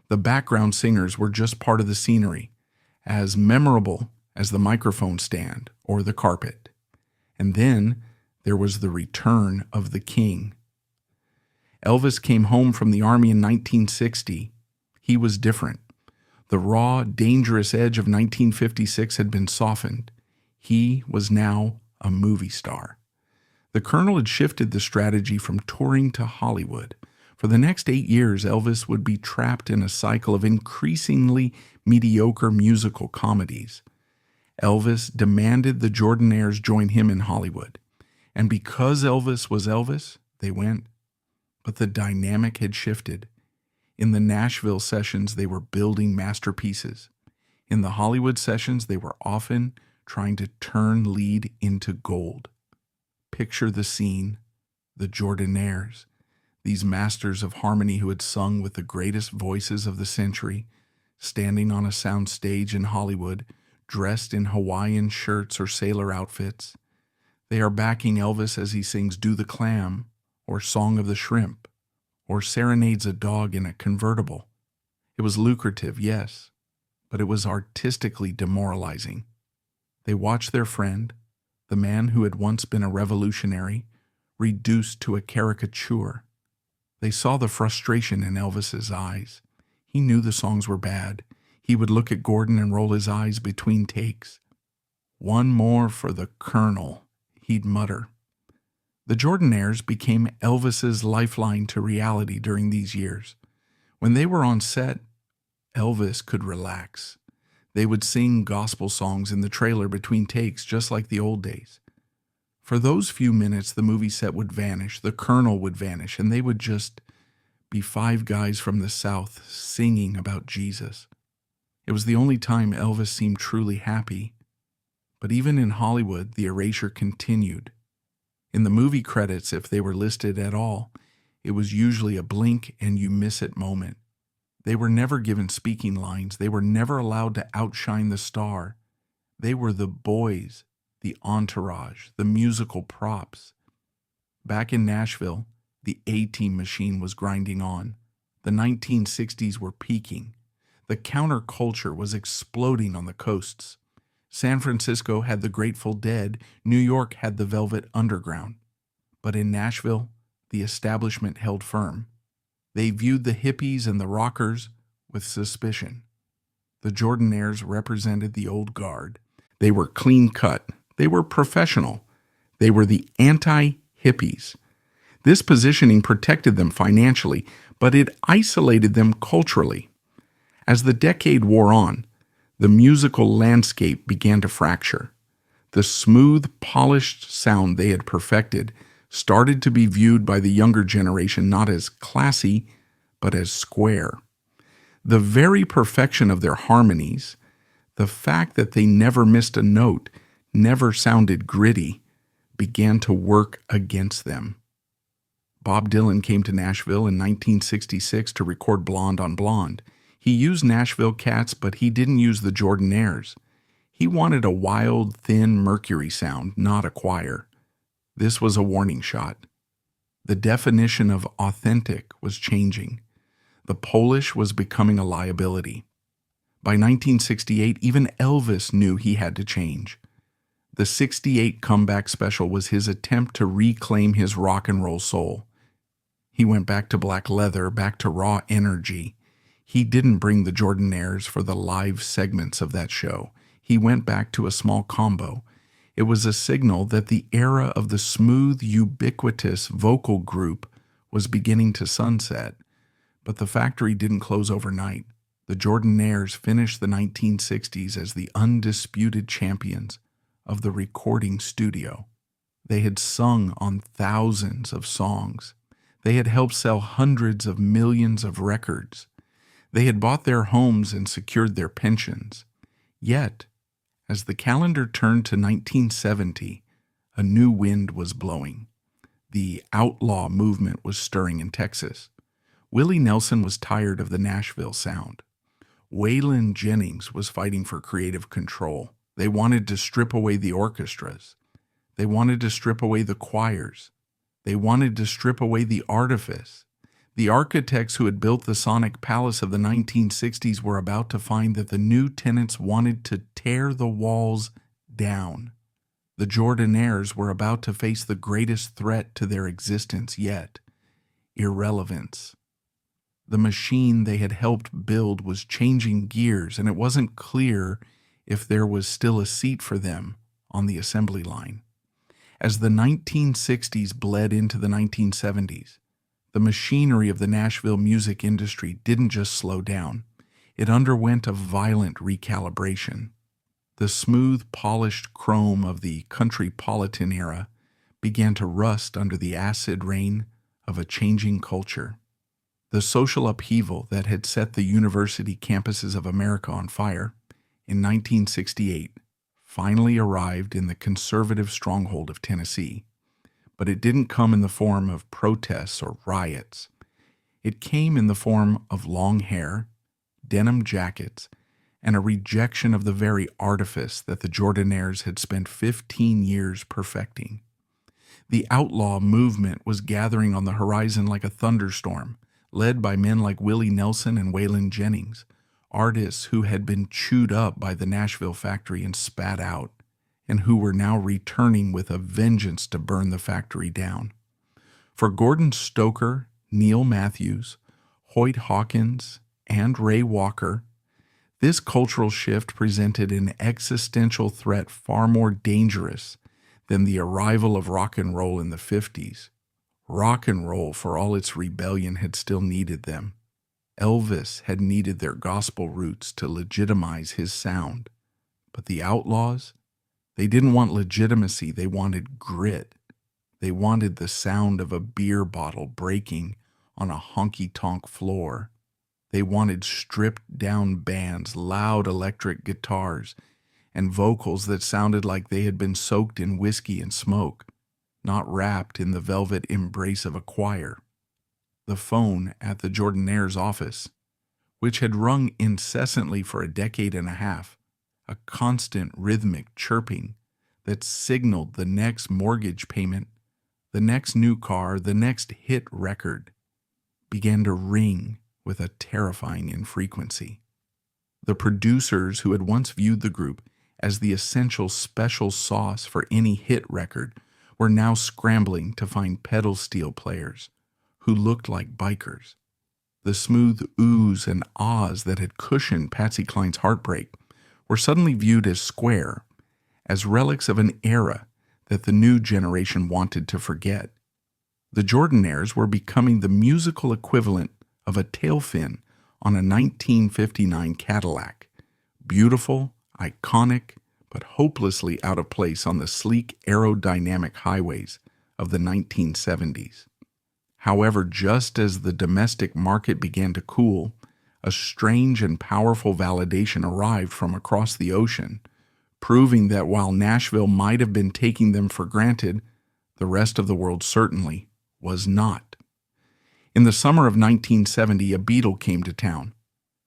The background singers were just part of the scenery, as memorable as the microphone stand or the carpet. And then there was the return of the king. Elvis came home from the army in 1960. He was different. The raw, dangerous edge of 1956 had been softened. He was now a movie star. The Colonel had shifted the strategy from touring to Hollywood. For the next 8 years, Elvis would be trapped in a cycle of increasingly mediocre musical comedies. Elvis demanded the Jordanaires join him in Hollywood. And because Elvis was Elvis, they went. But the dynamic had shifted. In the Nashville sessions, they were building masterpieces. In the Hollywood sessions, they were often trying to turn lead into gold. Picture the scene, the Jordanaires, these masters of harmony who had sung with the greatest voices of the century, standing on a sound stage in Hollywood, dressed in Hawaiian shirts or sailor outfits. They are backing Elvis as he sings Do the Clam, or Song of the Shrimp, or serenades a dog in a convertible. It was lucrative, yes, but it was artistically demoralizing. They watched their friend, the man who had once been a revolutionary, reduced to a caricature. They saw the frustration in Elvis's eyes. He knew the songs were bad. He would look at Gordon and roll his eyes between takes. One more for the Colonel, he'd mutter. The Jordanaires became Elvis's lifeline to reality during these years. When they were on set, Elvis could relax. They would sing gospel songs in the trailer between takes, just like the old days. For those few minutes, the movie set would vanish, the Colonel would vanish, and they would just be five guys from the South singing about Jesus. It was the only time Elvis seemed truly happy. But even in Hollywood, the erasure continued. In the movie credits, if they were listed at all, it was usually a blink and you miss it moment. They were never given speaking lines. They were never allowed to outshine the star. They were the boys, the entourage, the musical props. Back in Nashville, the A-Team machine was grinding on. The 1960s were peaking. The counterculture was exploding on the coasts. San Francisco had the Grateful Dead. New York had the Velvet Underground. But in Nashville, the establishment held firm. They viewed the hippies and the rockers with suspicion. The Jordanaires represented the old guard. They were clean-cut. They were professional. They were the anti-hippies. This positioning protected them financially, but it isolated them culturally. As the decade wore on, the musical landscape began to fracture. The smooth, polished sound they had perfected started to be viewed by the younger generation not as classy, but as square. The very perfection of their harmonies, the fact that they never missed a note, never sounded gritty, began to work against them. Bob Dylan came to Nashville in 1966 to record Blonde on Blonde. He used Nashville cats, but he didn't use the Jordanaires. He wanted a wild, thin Mercury sound, not a choir. This was a warning shot. The definition of authentic was changing. The Polish was becoming a liability. By 1968, even Elvis knew he had to change. The '68 comeback special was his attempt to reclaim his rock and roll soul. He went back to black leather, back to raw energy. He didn't bring the Jordanaires for the live segments of that show. He went back to a small combo. It was a signal that the era of the smooth, ubiquitous vocal group was beginning to sunset. But the factory didn't close overnight. The Jordanaires finished the 1960s as the undisputed champions of the recording studio. They had sung on thousands of songs. They had helped sell hundreds of millions of records. They had bought their homes and secured their pensions. Yet, as the calendar turned to 1970, a new wind was blowing. The outlaw movement was stirring in Texas. Willie Nelson was tired of the Nashville sound. Waylon Jennings was fighting for creative control. They wanted to strip away the orchestras. They wanted to strip away the choirs. They wanted to strip away the artifice. The architects who had built the Sonic Palace of the 1960s were about to find that the new tenants wanted to tear the walls down. The Jordanaires were about to face the greatest threat to their existence yet: irrelevance. The machine they had helped build was changing gears, and it wasn't clear if there was still a seat for them on the assembly line. As the 1960s bled into the 1970s, the machinery of the Nashville music industry didn't just slow down. It underwent a violent recalibration. The smooth, polished chrome of the countrypolitan era began to rust under the acid rain of a changing culture. The social upheaval that had set the university campuses of America on fire in 1968 finally arrived in the conservative stronghold of Tennessee, but it didn't come in the form of protests or riots. It came in the form of long hair, denim jackets, and a rejection of the very artifice that the Jordanaires had spent 15 years perfecting. The outlaw movement was gathering on the horizon like a thunderstorm, led by men like Willie Nelson and Waylon Jennings, artists who had been chewed up by the Nashville factory and spat out, and who were now returning with a vengeance to burn the factory down. For Gordon Stoker, Neil Matthews, Hoyt Hawkins, and Ray Walker, this cultural shift presented an existential threat far more dangerous than the arrival of rock and roll in the 50s. Rock and roll, for all its rebellion, had still needed them. Elvis had needed their gospel roots to legitimize his sound. But the outlaws, they didn't want legitimacy, they wanted grit. They wanted the sound of a beer bottle breaking on a honky-tonk floor. They wanted stripped-down bands, loud electric guitars, and vocals that sounded like they had been soaked in whiskey and smoke, not wrapped in the velvet embrace of a choir. The phone at the Jordanaires' office, which had rung incessantly for a decade and a half, a constant rhythmic chirping that signaled the next mortgage payment, the next new car, the next hit record, began to ring with a terrifying infrequency. The producers who had once viewed the group as the essential special sauce for any hit record were now scrambling to find pedal steel players who looked like bikers. The smooth oohs and ahs that had cushioned Patsy Cline's heartbreak were suddenly viewed as square, as relics of an era that the new generation wanted to forget. The Jordanaires were becoming the musical equivalent of a tail fin on a 1959 Cadillac, beautiful, iconic, but hopelessly out of place on the sleek aerodynamic highways of the 1970s. However, just as the domestic market began to cool, a strange and powerful validation arrived from across the ocean, proving that while Nashville might have been taking them for granted, the rest of the world certainly was not. In the summer of 1970, a Beatle came to town.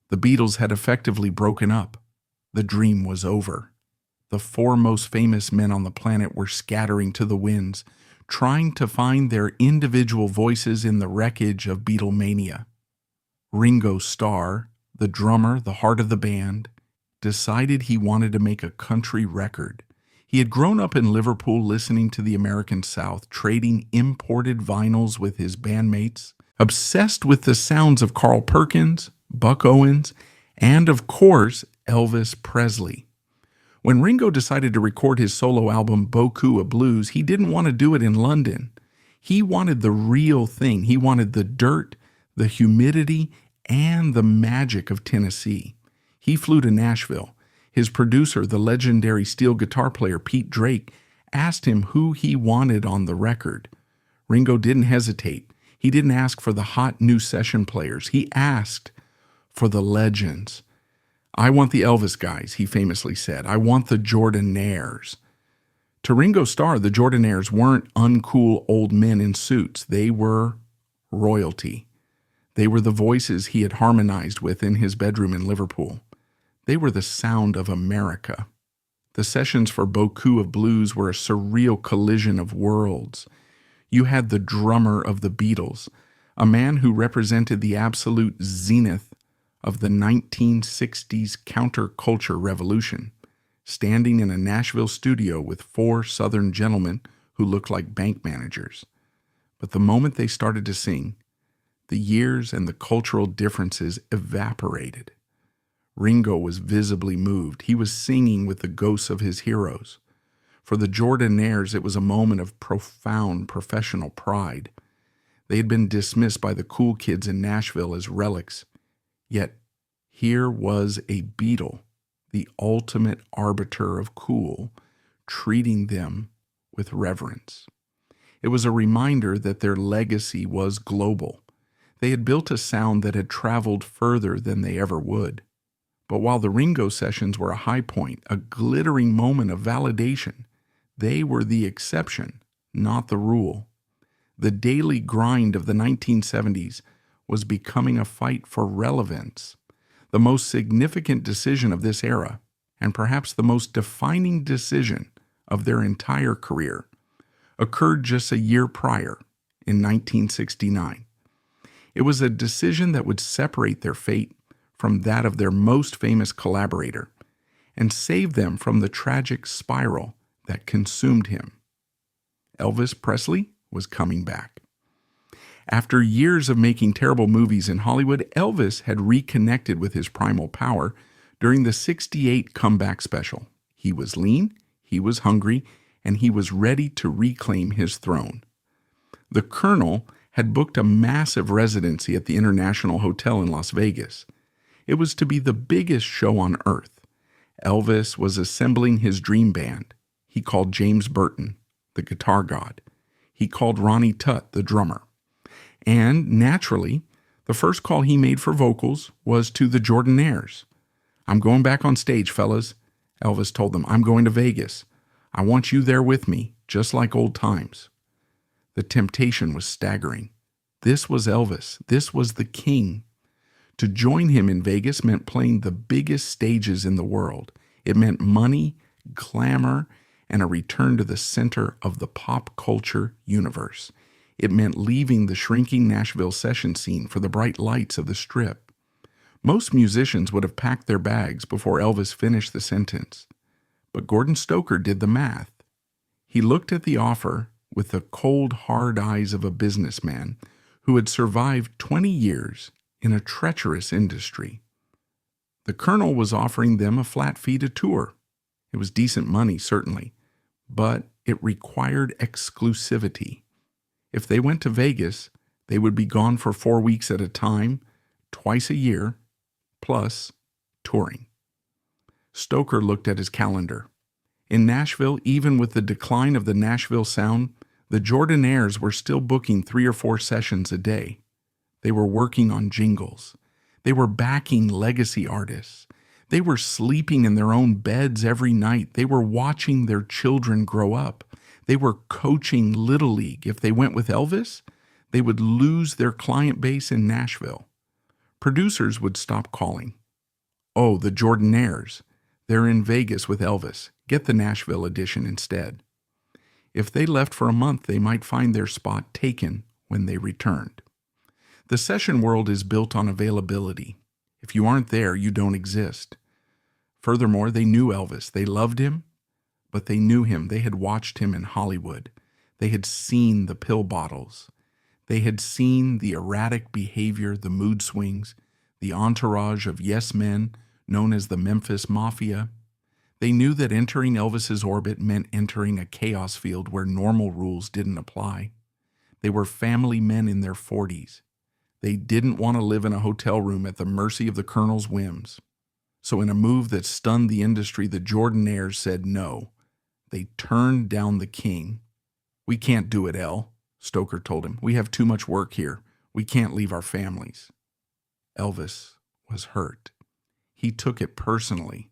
The Beatles had effectively broken up. The dream was over. The four most famous men on the planet were scattering to the winds, trying to find their individual voices in the wreckage of Beatlemania. Ringo Starr, the drummer, the heart of the band, decided he wanted to make a country record. He had grown up in Liverpool listening to the American South, trading imported vinyls with his bandmates, obsessed with the sounds of Carl Perkins, Buck Owens, and of course, Elvis Presley. When Ringo decided to record his solo album Beaucoup of Blues, he didn't want to do it in London. He wanted the real thing. He wanted the dirt, the humidity, and the magic of Tennessee. He flew to Nashville. His producer, the legendary steel guitar player Pete Drake, asked him who he wanted on the record. Ringo didn't hesitate. He didn't ask for the hot new session players. He asked for the legends. "I want the Elvis guys," he famously said. "I want the Jordanaires." To Ringo Starr, the Jordanaires weren't uncool old men in suits. They were royalty. They were the voices he had harmonized with in his bedroom in Liverpool. They were the sound of America. The sessions for Beaucoup of Blues were a surreal collision of worlds. You had the drummer of the Beatles, a man who represented the absolute zenith of the 1960s counterculture revolution, standing in a Nashville studio with four Southern gentlemen who looked like bank managers. But the moment they started to sing, the years and the cultural differences evaporated. Ringo was visibly moved. He was singing with the ghosts of his heroes. For the Jordanaires, it was a moment of profound professional pride. They had been dismissed by the cool kids in Nashville as relics. Yet here was a Beatle, the ultimate arbiter of cool, treating them with reverence. It was a reminder that their legacy was global. They had built a sound that had traveled further than they ever would. But while the Ringo sessions were a high point, a glittering moment of validation, they were the exception, not the rule. The daily grind of the 1970s was becoming a fight for relevance. The most significant decision of this era, and perhaps the most defining decision of their entire career, occurred just a year prior, in 1969. It was a decision that would separate their fate from that of their most famous collaborator and save them from the tragic spiral that consumed him. Elvis Presley was coming back. After years of making terrible movies in Hollywood, Elvis had reconnected with his primal power during the '68 comeback special. He was lean, he was hungry, and he was ready to reclaim his throne. The Colonel had booked a massive residency at the International Hotel in Las Vegas. It was to be the biggest show on earth. Elvis was assembling his dream band. He called James Burton, the guitar god. He called Ronnie Tutt, the drummer. And, naturally, the first call he made for vocals was to the Jordanaires. "I'm going back on stage, fellas," Elvis told them. "I'm going to Vegas. I want you there with me, just like old times." The temptation was staggering. This was Elvis. This was the king. To join him in Vegas meant playing the biggest stages in the world. It meant money, glamour, and a return to the center of the pop culture universe. It meant leaving the shrinking Nashville session scene for the bright lights of the Strip. Most musicians would have packed their bags before Elvis finished the sentence. But Gordon Stoker did the math. He looked at the offer with the cold, hard eyes of a businessman who had survived 20 years in a treacherous industry. The Colonel was offering them a flat fee to tour. It was decent money, certainly, but it required exclusivity. If they went to Vegas, they would be gone for 4 weeks at a time, twice a year, plus touring. Stoker looked at his calendar. In Nashville, even with the decline of the Nashville sound, the Jordanaires were still booking 3 or 4 sessions a day. They were working on jingles. They were backing legacy artists. They were sleeping in their own beds every night. They were watching their children grow up. They were coaching Little League. If they went with Elvis, they would lose their client base in Nashville. Producers would stop calling. "Oh, the Jordanaires. They're in Vegas with Elvis. Get the Nashville edition instead." If they left for a month, they might find their spot taken when they returned. The session world is built on availability. If you aren't there, you don't exist. Furthermore, they knew Elvis. They loved him, but they knew him. They had watched him in Hollywood. They had seen the pill bottles. They had seen the erratic behavior, the mood swings, the entourage of yes men known as the Memphis Mafia. They knew that entering Elvis's orbit meant entering a chaos field where normal rules didn't apply. They were family men in their 40s. They didn't want to live in a hotel room at the mercy of the Colonel's whims. So in a move that stunned the industry, the Jordanaires said no. They turned down the king. "We can't do it, El," Stoker told him. "We have too much work here. We can't leave our families." Elvis was hurt. He took it personally.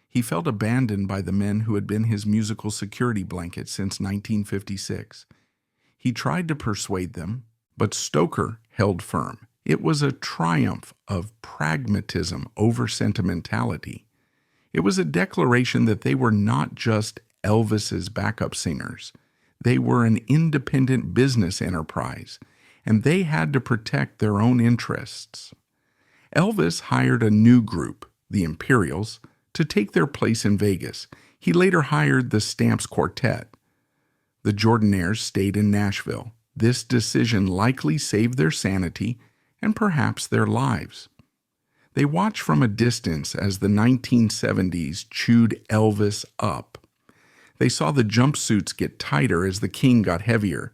He felt abandoned by the men who had been his musical security blanket since 1956. He tried to persuade them, but Stoker held firm. It was a triumph of pragmatism over sentimentality. It was a declaration that they were not just Elvis's backup singers. They were an independent business enterprise, and they had to protect their own interests. Elvis hired a new group, the Imperials, to take their place in Vegas. He later hired the Stamps Quartet. The Jordanaires stayed in Nashville. This decision likely saved their sanity and perhaps their lives. They watched from a distance as the 1970s chewed Elvis up. They saw the jumpsuits get tighter as the king got heavier.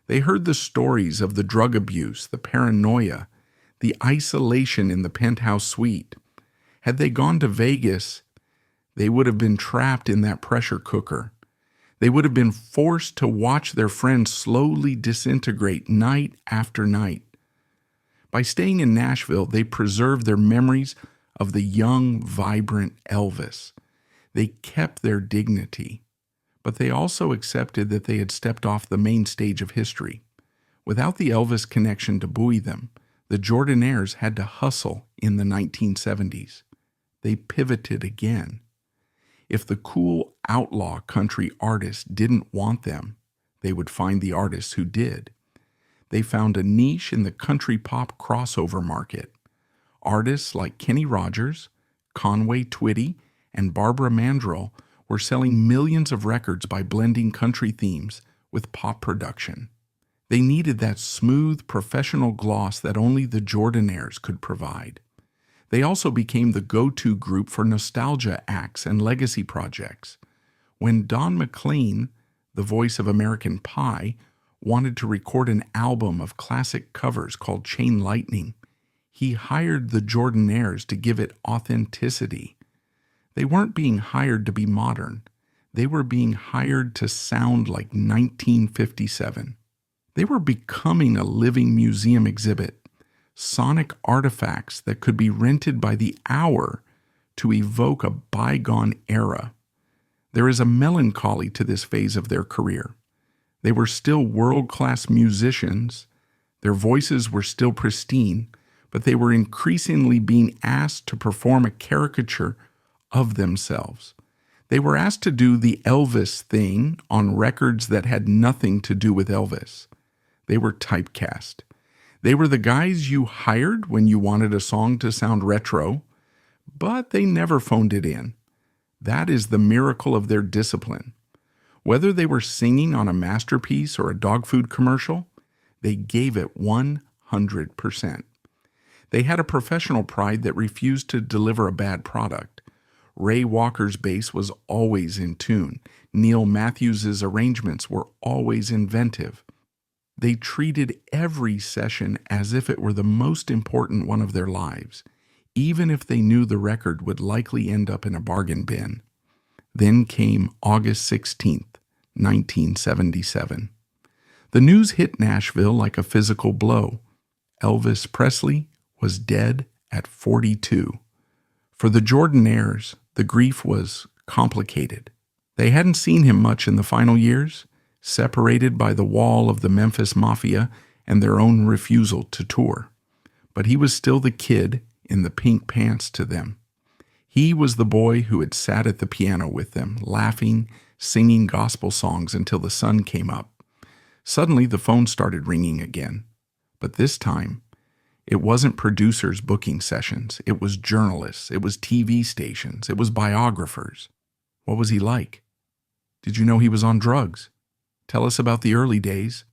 They heard the stories of the drug abuse, the paranoia, the isolation in the penthouse suite. Had they gone to Vegas, they would have been trapped in that pressure cooker. They would have been forced to watch their friends slowly disintegrate night after night. By staying in Nashville, they preserved their memories of the young, vibrant Elvis. They kept their dignity, but they also accepted that they had stepped off the main stage of history. Without the Elvis connection to buoy them, the Jordanaires had to hustle in the 1970s. They pivoted again. If the cool outlaw country artists didn't want them, they would find the artists who did. They found a niche in the country pop crossover market. Artists like Kenny Rogers, Conway Twitty, and Barbara Mandrell were selling millions of records by blending country themes with pop production. They needed that smooth, professional gloss that only the Jordanaires could provide. They also became the go-to group for nostalgia acts and legacy projects. When Don McLean, the voice of American Pie, wanted to record an album of classic covers called Chain Lightning, he hired the Jordanaires to give it authenticity. They weren't being hired to be modern. They were being hired to sound like 1957. They were becoming a living museum exhibit, sonic artifacts that could be rented by the hour to evoke a bygone era. There is a melancholy to this phase of their career. They were still world-class musicians, their voices were still pristine, but they were increasingly being asked to perform a caricature of themselves. They were asked to do the Elvis thing on records that had nothing to do with Elvis. They were typecast. They were the guys you hired when you wanted a song to sound retro, but they never phoned it in. That is the miracle of their discipline. Whether they were singing on a masterpiece or a dog food commercial, they gave it 100%. They had a professional pride that refused to deliver a bad product. Ray Walker's bass was always in tune. Neil Matthews's arrangements were always inventive. They treated every session as if it were the most important one of their lives, even if they knew the record would likely end up in a bargain bin. Then came August 16th, 1977. The news hit Nashville like a physical blow. Elvis Presley was dead at 42. For the Jordanaires, the grief was complicated. They hadn't seen him much in the final years, separated by the wall of the Memphis Mafia and their own refusal to tour. But he was still the kid in the pink pants to them. He was the boy who had sat at the piano with them, laughing, singing gospel songs until the sun came up. Suddenly the phone started ringing again. But this time, it wasn't producers booking sessions. It was journalists. It was TV stations. It was biographers. What was he like? Did you know he was on drugs? Tell us about the early days.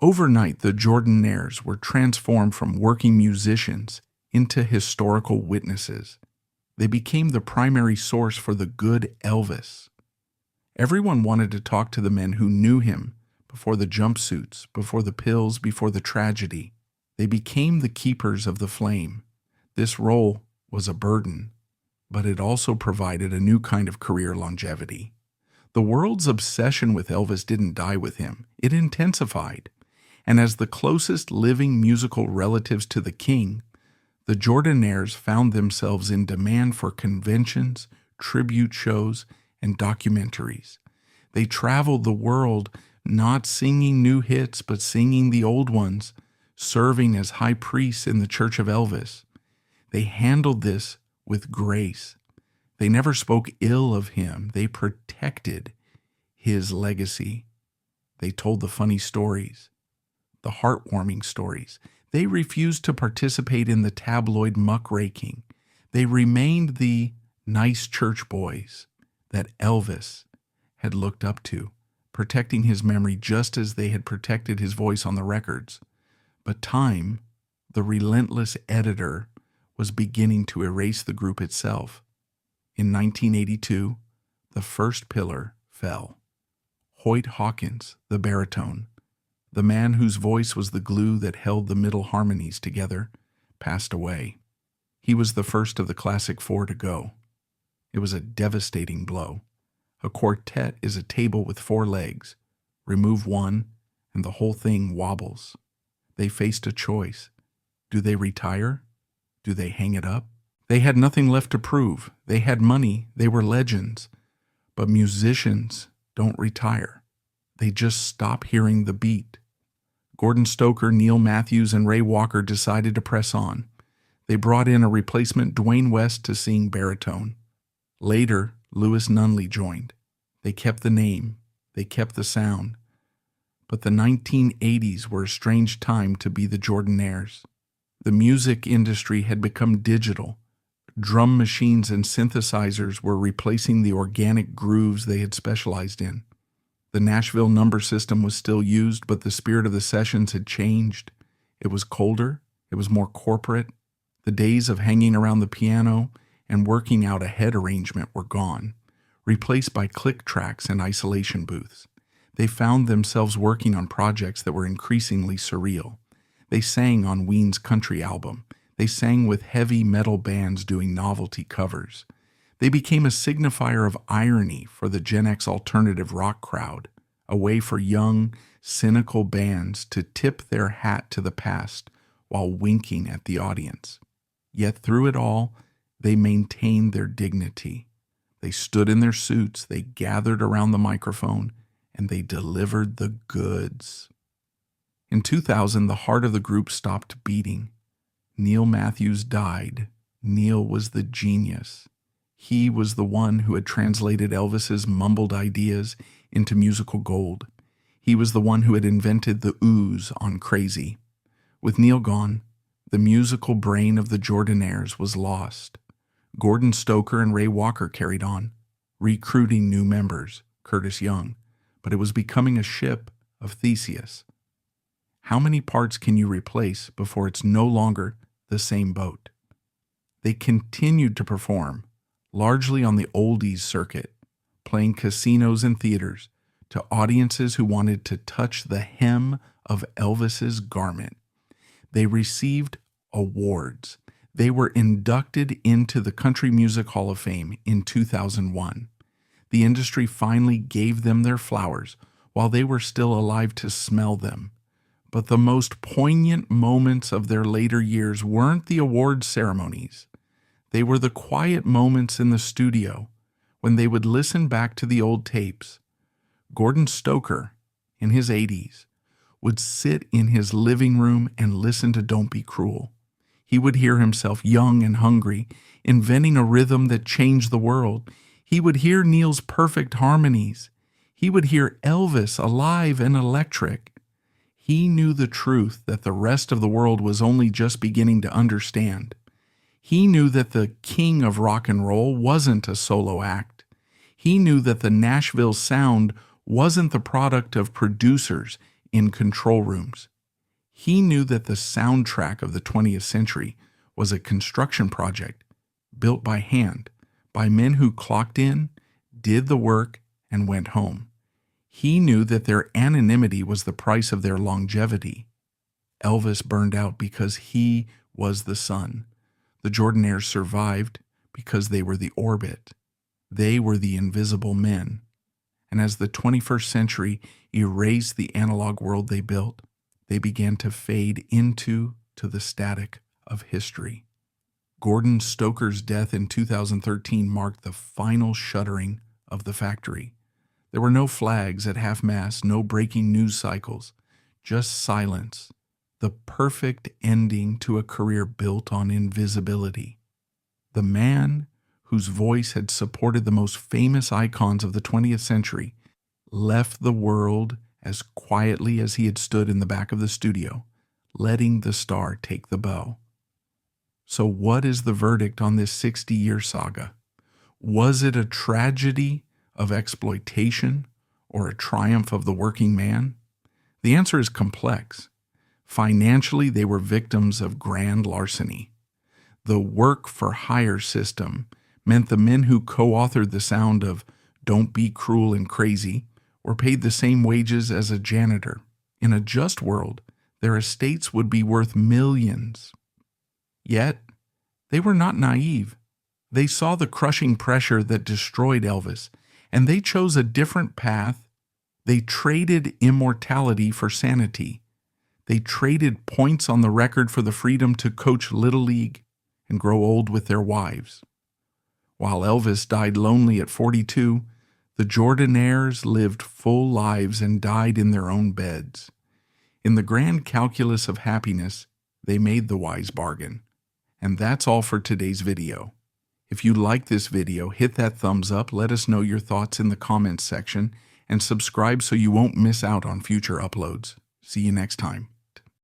Overnight, the Jordanaires were transformed from working musicians into historical witnesses. They became the primary source for the good Elvis. Everyone wanted to talk to the men who knew him before the jumpsuits, before the pills, before the tragedy. They became the keepers of the flame. This role was a burden, but it also provided a new kind of career longevity. The world's obsession with Elvis didn't die with him. It intensified. And as the closest living musical relatives to the king, the Jordanaires found themselves in demand for conventions, tribute shows, and documentaries. They traveled the world not singing new hits, but singing the old ones, serving as high priests in the Church of Elvis. They handled this with grace. They never spoke ill of him. They protected his legacy. They told the funny stories, the heartwarming stories. They refused to participate in the tabloid muckraking. They remained the nice church boys that Elvis had looked up to, protecting his memory just as they had protected his voice on the records. But time, the relentless editor, was beginning to erase the group itself. In 1982, the first pillar fell. Hoyt Hawkins, the baritone, the man whose voice was the glue that held the middle harmonies together, passed away. He was the first of the classic four to go. It was a devastating blow. A quartet is a table with four legs. Remove one, and the whole thing wobbles. They faced a choice. Do they retire? Do they hang it up? They had nothing left to prove. They had money. They were legends. But musicians don't retire. They just stop hearing the beat. Gordon Stoker, Neil Matthews, and Ray Walker decided to press on. They brought in a replacement, Dwayne West, to sing baritone. Later, Louis Nunley joined. They kept the name. They kept the sound. But the 1980s were a strange time to be the Jordanaires. The music industry had become digital. Drum machines and synthesizers were replacing the organic grooves they had specialized in. The Nashville number system was still used, but the spirit of the sessions had changed. It was colder. It was more corporate. The days of hanging around the piano and working out a head arrangement were gone, replaced by click tracks and isolation booths. They found themselves working on projects that were increasingly surreal. They sang on Ween's country album. They sang with heavy metal bands doing novelty covers. They became a signifier of irony for the Gen X alternative rock crowd, a way for young, cynical bands to tip their hat to the past while winking at the audience. Yet through it all, they maintained their dignity. They stood in their suits, they gathered around the microphone, and they delivered the goods. In 2000, the heart of the group stopped beating. Neil Matthews died. Neil was the genius. He was the one who had translated Elvis's mumbled ideas into musical gold. He was the one who had invented the ooze on Crazy. With Neil gone, the musical brain of the Jordanaires was lost. Gordon Stoker and Ray Walker carried on, recruiting new members, Curtis Young, but it was becoming a ship of Theseus. How many parts can you replace before it's no longer the same boat? They continued to perform, largely on the oldies circuit, playing casinos and theaters to audiences who wanted to touch the hem of Elvis's garment. They received awards. They were inducted into the Country Music Hall of Fame in 2001. The industry finally gave them their flowers while they were still alive to smell them. But the most poignant moments of their later years weren't the award ceremonies. They were the quiet moments in the studio when they would listen back to the old tapes. Gordon Stoker, in his 80s, would sit in his living room and listen to Don't Be Cruel. He would hear himself young and hungry, inventing a rhythm that changed the world. He would hear Neil's perfect harmonies. He would hear Elvis alive and electric. He knew the truth that the rest of the world was only just beginning to understand. He knew that the king of rock and roll wasn't a solo act. He knew that the Nashville sound wasn't the product of producers in control rooms. He knew that the soundtrack of the 20th century was a construction project built by hand, by men who clocked in, did the work, and went home. He knew that their anonymity was the price of their longevity. Elvis burned out because he was the sun. The Jordanaires survived because they were the orbit. They were the invisible men. And as the 21st century erased the analog world they built, they began to fade into the static of history. Gordon Stoker's death in 2013 marked the final shuttering of the factory. There were no flags at half-mast, no breaking news cycles, just silence, the perfect ending to a career built on invisibility. The man whose voice had supported the most famous icons of the 20th century left the world as quietly as he had stood in the back of the studio, letting the star take the bow. So what is the verdict on this 60-year saga? Was it a tragedy of exploitation or a triumph of the working man? The answer is complex. Financially, they were victims of grand larceny. The work-for-hire system meant the men who co-authored the sound of Don't Be Cruel and Crazy were paid the same wages as a janitor. In a just world, their estates would be worth millions. Yet, they were not naive. They saw the crushing pressure that destroyed Elvis, and they chose a different path. They traded immortality for sanity. They traded points on the record for the freedom to coach Little League and grow old with their wives. While Elvis died lonely at 42, the Jordanaires lived full lives and died in their own beds. In the grand calculus of happiness, they made the wise bargain. And that's all for today's video. If you like this video, hit that thumbs up, let us know your thoughts in the comments section, and subscribe so you won't miss out on future uploads. See you next time.